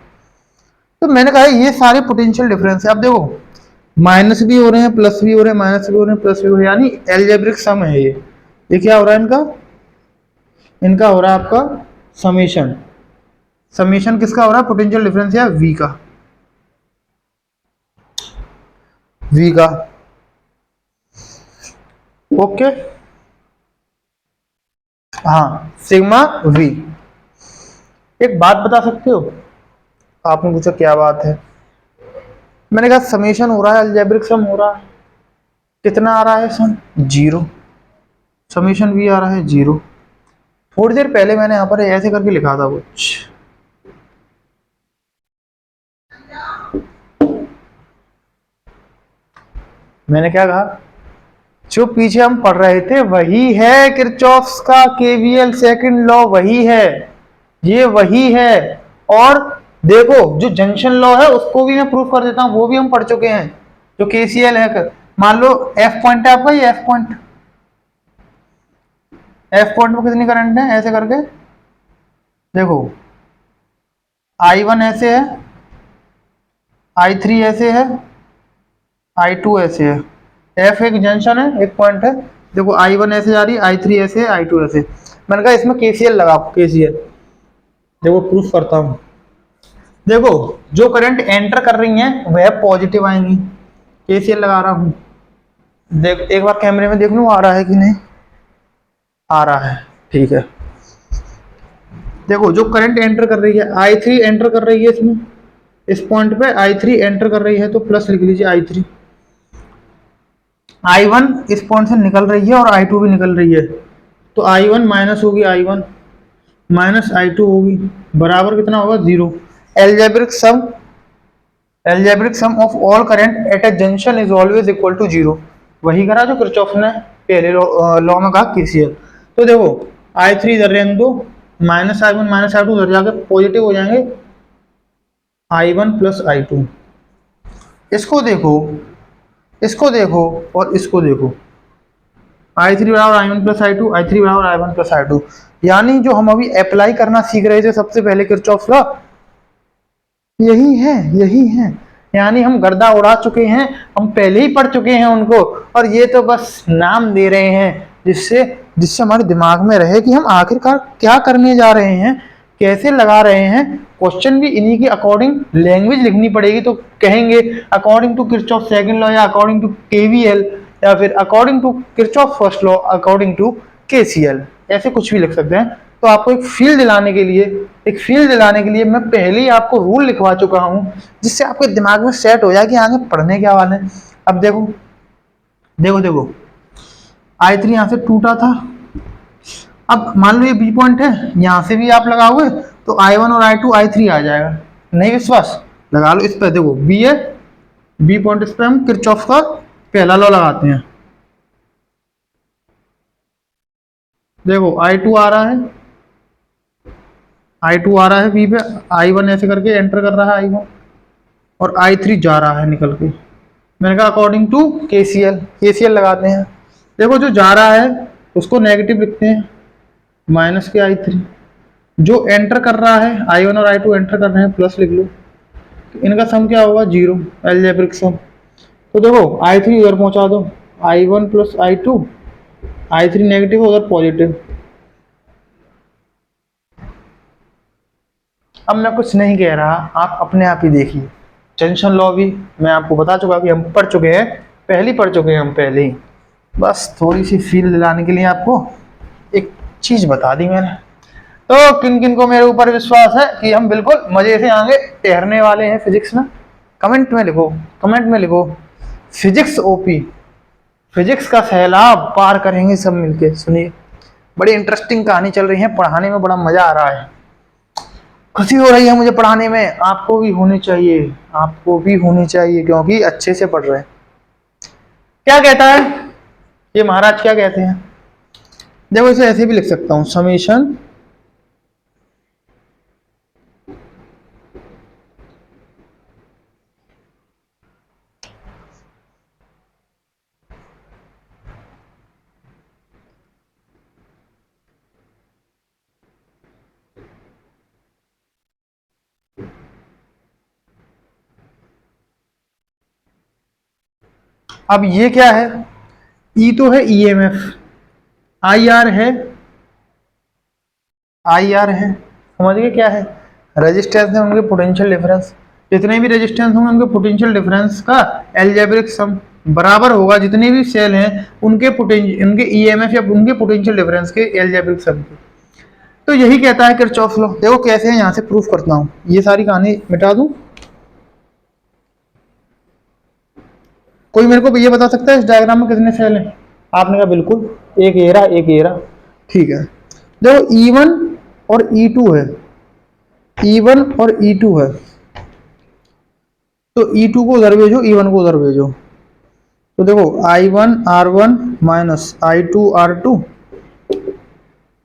Speaker 1: तो मैंने कहा ये सारे पोटेंशियल डिफरेंस है। अब देखो माइनस भी हो रहे हैं, प्लस भी हो रहे हैं, माइनस भी हो रहे हैं, प्लस भी हो रहे हैं, यानी एल्जेब्रिक सम है ये क्या हो रहा है इनका, इनका हो रहा है आपका समेशन। समेशन किसका हो रहा है, पोटेंशियल डिफरेंस या V का, V का, ओके। हाँ सिग्मा V। एक बात बता सकते हो, आपने पूछा क्या बात है, मैंने कहा समेशन हो रहा है, अलजेब्रिक सम हो रहा है, कितना आ रहा है सम, 0, समेशन V आ रहा है 0। थोड़ी देर पहले मैंने यहाँ पर ऐसे करके लिखा था कुछ, मैंने क्या कहा, जो पीछे हम पढ़ रहे थे वही है किरचॉफ्स का केवीएल सेकंड लॉ, वही है, ये वही है। और देखो जो जंक्शन लॉ है उसको भी मैं प्रूफ कर देता हूं, वो भी हम पढ़ चुके हैं, जो केसीएल है। मान लो एफ पॉइंट है आपका, ये एफ पॉइंट, एफ पॉइंट में कितनी करंट है, ऐसे करके देखो I1 ऐसे है, I3 ऐसे है, I2 ऐसे है, एफ एक जंक्शन है, एक पॉइंट है। देखो I1 ऐसे जा रही है, I3 ऐसे है, I2 ऐसे। मैंने कहा इसमें केसीएल लगा, केसीएल देखो प्रूफ करता हूं। देखो जो करंट एंटर कर रही हैं वह पॉजिटिव आएंगी, केसीएल लगा रहा हूं, देख एक बार कैमरे में देख लूं आ रहा है कि नहीं, आ रहा है, ठीक है। देखो जो करंट एंटर कर रही है, I3 एंटर कर रही है इसमें, इस पॉइंट पे I3 एंटर कर रही है, तो प्लस लिख लीजिए I3। I1 इस पॉइंट से निकल रही है और I2 भी निकल रही है, तो I1 माइनस होगी, I1 माइनस I2 होगी, बराबर कितना होगा, 0। Algebraic sum, algebraic sum of all current at a junction is always equal to 0। वही करा जो किरचॉफ ने पहले लॉ में कहा केसीएल। तो देखो I3 इधर रहने दो, माइनस I1 माइनस I2 उधर जाके पॉजिटिव हो जाएंगे, I1 प्लस I2। इसको देखो, इसको देखो और इसको देखो, I3 बराबर I1 प्लस I2, I3 बराबर I1 प्लस I2। यानी जो हम अभी अप्लाई करना सीख रहे थे सबसे पहले किरचॉफ लॉ, यही है, यही है। यानी हम गर्दा उड़ा चुके हैं, हम पहले ही पढ़ चुके हैं उनको, और ये तो बस नाम दे रहे हैं जिससे जिससे हमारे दिमाग में रहे कि हम आखिरकार क्या करने जा रहे हैं, कैसे लगा रहे हैं। क्वेश्चन भी इन्हीं के अकॉर्डिंग लैंग्वेज लिखनी पड़ेगी, तो कहेंगे according to Kirchhoff second law, या अकॉर्डिंग टू केवीएल, या फिर according to Kirchhoff first law, according to KCL, ऐसे कुछ भी लिख सकते हैं। तो आपको एक फील दिलाने के लिए, एक फील दिलाने के लिए मैं पहले ही आपको रूल लिखवा चुका हूं, जिससे आपके दिमाग में सेट हो जाए कि आगे पढ़ने क्या वाले हैं। अब देखो देखो देखो I3 यहां से टूटा था, अब मान लो ये बी पॉइंट है, यहां से भी आप लगाओगे तो I1 और I2 I3 आ जाएगा। नहीं विश्वास लगा लो इस पर, देखो बी है, बी पॉइंट, इस पर हम किरचॉफ का पहला लॉ लगाते हैं। देखो I2 आ रहा है, I2 आ रहा है बी पे, I1 ऐसे करके एंटर कर रहा है I1, और I3 जा रहा है निकल के। मैंने कहा अकॉर्डिंग टू केसीएल, केसीएल लगाते हैं। देखो जो जा रहा है उसको नेगेटिव लिखते हैं, माइनस के I3, जो एंटर कर रहा है I1 और I2 एंटर कर रहे हैं, प्लस लिख लो। इनका सम क्या होगा 0, एल्जेब्रिक सम। तो देखो I3 उधर पहुंचा दो, I1 plus I2, I3 negative उधर पॉजिटिव। अब मैं कुछ नहीं कह रहा, आप अपने आप ही देखिए। टेंशन लॉ भी मैं आपको बता चुका कि हम पढ़ चुके हैं, पढ़ चुके हैं हम पहले ही। बस थोड़ी सी फील दिलाने के लिए आपको एक चीज बता दी मैंने। तो किन किन को मेरे ऊपर विश्वास है कि हम बिल्कुल मजे से आगे तैरने वाले हैं फिजिक्स में, कमेंट में लिखो, कमेंट में लिखो फिजिक्स ओपी, फिजिक्स का सैलाब पार करेंगे सब मिलके। सुनिए, बड़ी इंटरेस्टिंग कहानी चल रही है, पढ़ाने में बड़ा मजा आ रहा है, खुशी हो रही है मुझे पढ़ाने में। आपको भी होनी चाहिए, आपको भी होनी चाहिए, क्योंकि अच्छे से पढ़ रहे हैं। क्या कहता है ये महाराज, क्या कहते हैं? देखो इसे ऐसे भी लिख सकता हूं, समेशन अब ये क्या है, ई तो है ईएमएफ, आई आर है, आई आर है, समझ गए क्या है? रेजिस्टेंस है उनके पोटेंशियल डिफरेंस, जितने भी रेजिस्टेंस होंगे उनके पोटेंशियल डिफरेंस का एल्जेब्रिक सम बराबर होगा जितने भी सेल हैं उनके उनके ईएमएफ या उनके पोटेंशियल डिफरेंस के एल्जेब्रिक सम के। तो यही कहता है किरचॉफ लॉ। देखो कैसे है, यहां से प्रूफ करता हूं, ये सारी कहानी मिटा दूं। कोई मेरे को ये बता सकता है इस डायग्राम में कितने सेल हैं? आपने कहा बिल्कुल, एक एरा एक एरा, ठीक है। देखो E1 और E2 है, E1 और E2 है, तो E2 को उधर भेजो, E1 को उधर भेजो। तो देखो I1 R1 minus I2 R2,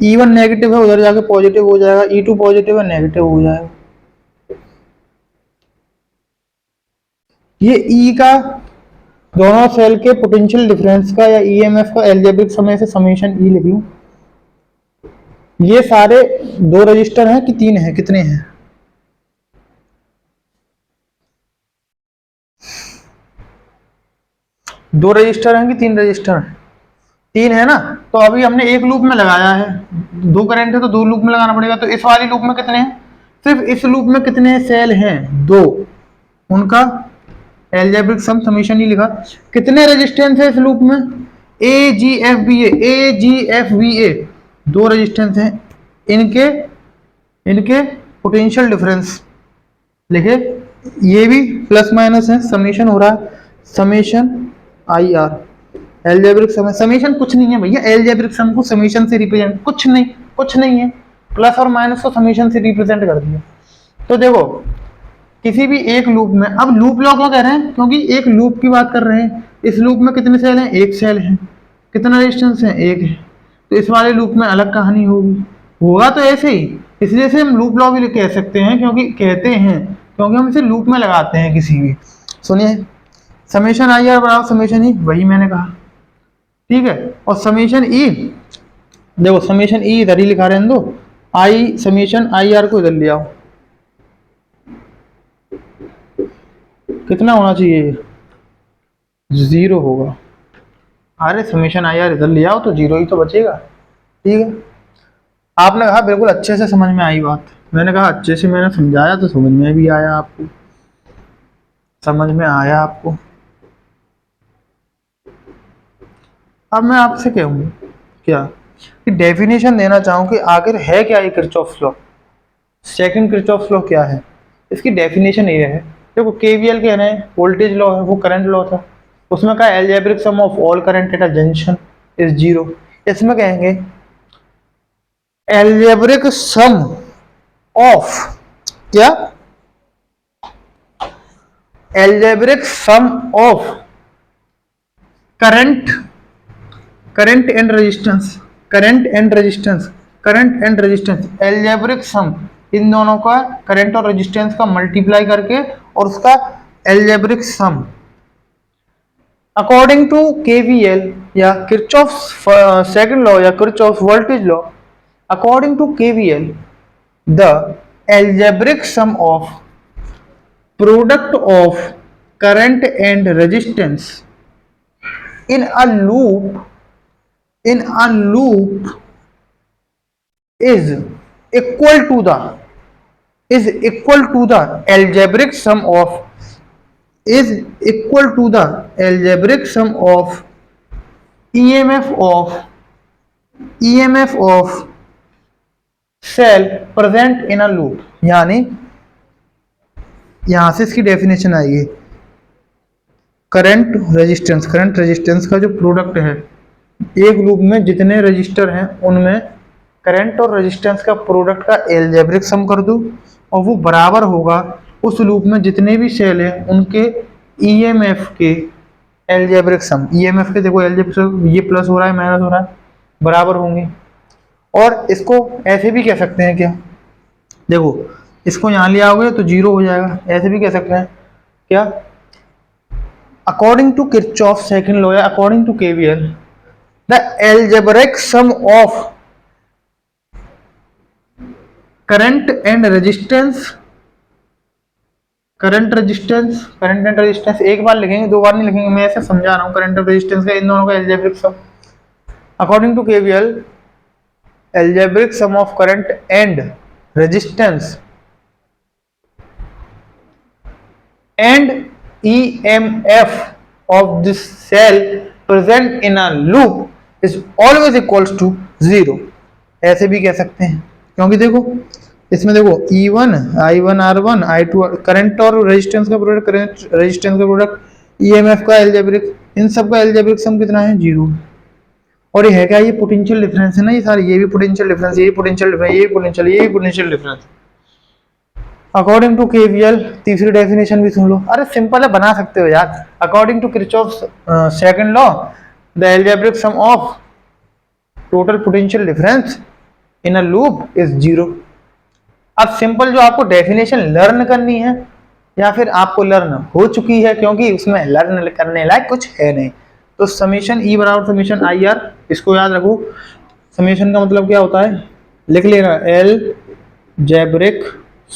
Speaker 1: E1 negative है उधर जाके पॉजिटिव हो जाएगा, E2 पॉजिटिव है नेगेटिव हो जाएगा। ये E का दोनों सेल के पोटेंशियल डिफरेंस का या ईएमएफ का एल्जेब्रिक समय से समेशन E लिख लूं। ये सारे दो रजिस्टर हैं कि तीन हैं, कितने हैं? दो रजिस्टर हैं कि तीन रजिस्टर हैं? तीन है ना। तो अभी हमने एक लूप में लगाया है, दो करंट है तो दो लूप में लगाना पड़ेगा। तो इस वाली लूप में कितने हैं? सिर्फ इस लूप में कितने सेल हैं? दो, उनका एल्जेब्रिक सम समेशन ही लिखा। कितने रेजिस्टेंस है इस लूप में? ए जी एफ बी ए, दो रेजिस्टेंस हैं, इनके इनके पोटेंशियल डिफरेंस लिखे। ये भी प्लस माइनस है, समेशन हो रहा है, summation I R. Algebraic sum, summation कुछ नहीं है भैया, एल्जेब्रिक सम को समेशन से रिप्रेजेंट, कुछ नहीं है, प्लस और माइनस को समेशन से रिप्रेजेंट कर दिया। तो देखो किसी भी एक लूप में, अब लूप लॉ क्यों कह रहे हैं? क्योंकि एक लूप की बात कर रहे हैं। इस लूप में कितने सेल हैं? एक सेल है। कितना रेजिस्टेंस है? एक है। तो इस वाले लूप में अलग कहानी होगी, होगा तो ऐसे ही, इसलिए से हम लूप लॉ भी कह सकते हैं, क्योंकि हम इसे लूप में लगाते हैं किसी भी। सुनिए, समेशन आई आर बराबर समेशन ई, वही मैंने कहा, ठीक है। और समेशन ई, देखो समेशन ई इधर ही लिखा रहने दो, आई समेशन आई आर को इधर ले आओ। कितना होना चाहिए? 0 होगा। अरे समेशन आई आर इधर ले आओ तो 0 ही तो बचेगा, ठीक है। आपने कहा बिल्कुल अच्छे से समझ में आई बात, मैंने कहा अच्छे से मैंने समझाया तो समझ में भी आया आपको, समझ में आया आपको। अब मैं आपसे कहूँ क्या कि डेफिनेशन देना चाहूँ कि आखिर है क्या ये Kirchhoff law, second Kirchhoff law क्या है? इसकी डेफिनेशन ये है, देखो केवीएल कह रहे हैं, वोल्टेज लॉ है, वो करंट लॉ था, उसमें कहा algebraic sum of all current at a junction is 0। इसमें कहेंगे एल्जेब्रिक सम ऑफ क्या? Algebraic sum of current and resistance, algebraic sum इन दोनों का, करंट और रेजिस्टेंस का मल्टीप्लाई करके और उसका algebraic sum according to KVL या किरचॉफ्स सेकंड लॉ या Kirchhoff's voltage law. According to KVL the algebraic sum of product of current and resistance in a loop is equal to the algebraic sum of EMF of cell present in a loop। यानी यहां से इसकी definition आएगी, current resistance का जो product है, एक loop में जितने रजिस्टर हैं उनमें करंट और रेजिस्टेंस का प्रोडक्ट का एल्जेब्रिक सम कर दो और वो बराबर होगा उस लूप में जितने भी सेल हैं उनके ईएमएफ के एल्जेब्रिक सम। ईएमएफ के देखो एल्जेब्रिक, ये प्लस हो रहा है माइनस हो रहा है, बराबर होंगे। और इसको ऐसे भी कह सकते हैं, क्या देखो इसको यहाँ ले आओगे तो जीरो हो जाएगा। ऐसे भी कह सकते हैं क्या, according to Kirchhoff second law या according to KVL the algebraic sum of current and resistance एक बार लिखेंगे, दो बार नहीं लिखेंगे, मैं ऐसे समझा रहा हूं। करंट और रेजिस्टेंस का इन दोनों का algebraic sum according to KVL, algebraic sum of current and resistance and EMF of this cell present in a loop is always equals to 0। ऐसे भी कह सकते हैं, क्योंकि देखो इसमें देखो E1 I1 R1 I2 current और रेजिस्टेंस का प्रोडक्ट, करंट रेजिस्टेंस का प्रोडक्ट, EMF का एल्जेब्रिक, इन सब का एल्जेब्रिक सम कितना है, 0। और ये है क्या, ये पोटेंशियल डिफरेंस है ना, ये सारे, ये भी पोटेंशियल डिफरेंस, ये पोटेंशियल डिफरेंस, ये potential difference. According to KVL, तीसरी डेफिनेशन भी सुन लो, अरे सिंपल है, बना सकते हो यार। According to Kirchhoff second law the algebraic sum of total potential difference in a loop is 0। अब सिंपल जो आपको डेफिनेशन लर्न करनी है या फिर आपको लर्न हो चुकी है, क्योंकि उसमें लर्न करने लायक कुछ है नहीं, तो समीशन ई बराबर समीशन आई आर, इसको याद रखो। समीशन का मतलब क्या होता है, लिख लेना एल्जेब्रिक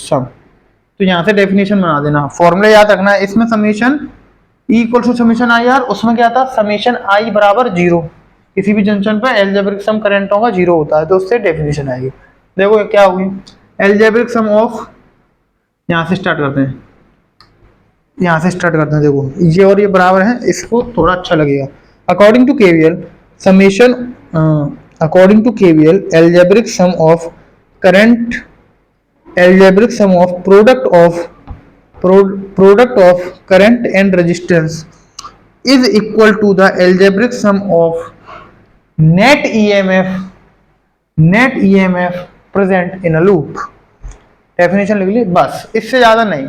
Speaker 1: सम। तो यहाँ से डेफिनेशन बना देना, फॉर्मूला याद रखना है। इसमें summation E equal to summation I R, उसमें क्या था, समीशन आई बराबर 0। किसी भी जंक्शन पे एल्जेब्रिक सम करंटों का 0 होता है, तो उससे डेफिनेशन आएगी। देखो क्या होगी, एल्जेब्रिक सम ऑफ, यहाँ से स्टार्ट करते हैं, देखो ये और ये बराबर है, इसको थोड़ा अच्छा लगेगा। According to KVL summation, according to KVL algebraic sum of current, algebraic sum of product of current and resistance is equal to the algebraic sum of net EMF present in a loop। Definition लिख ली बस, इससे ज्यादा नहीं।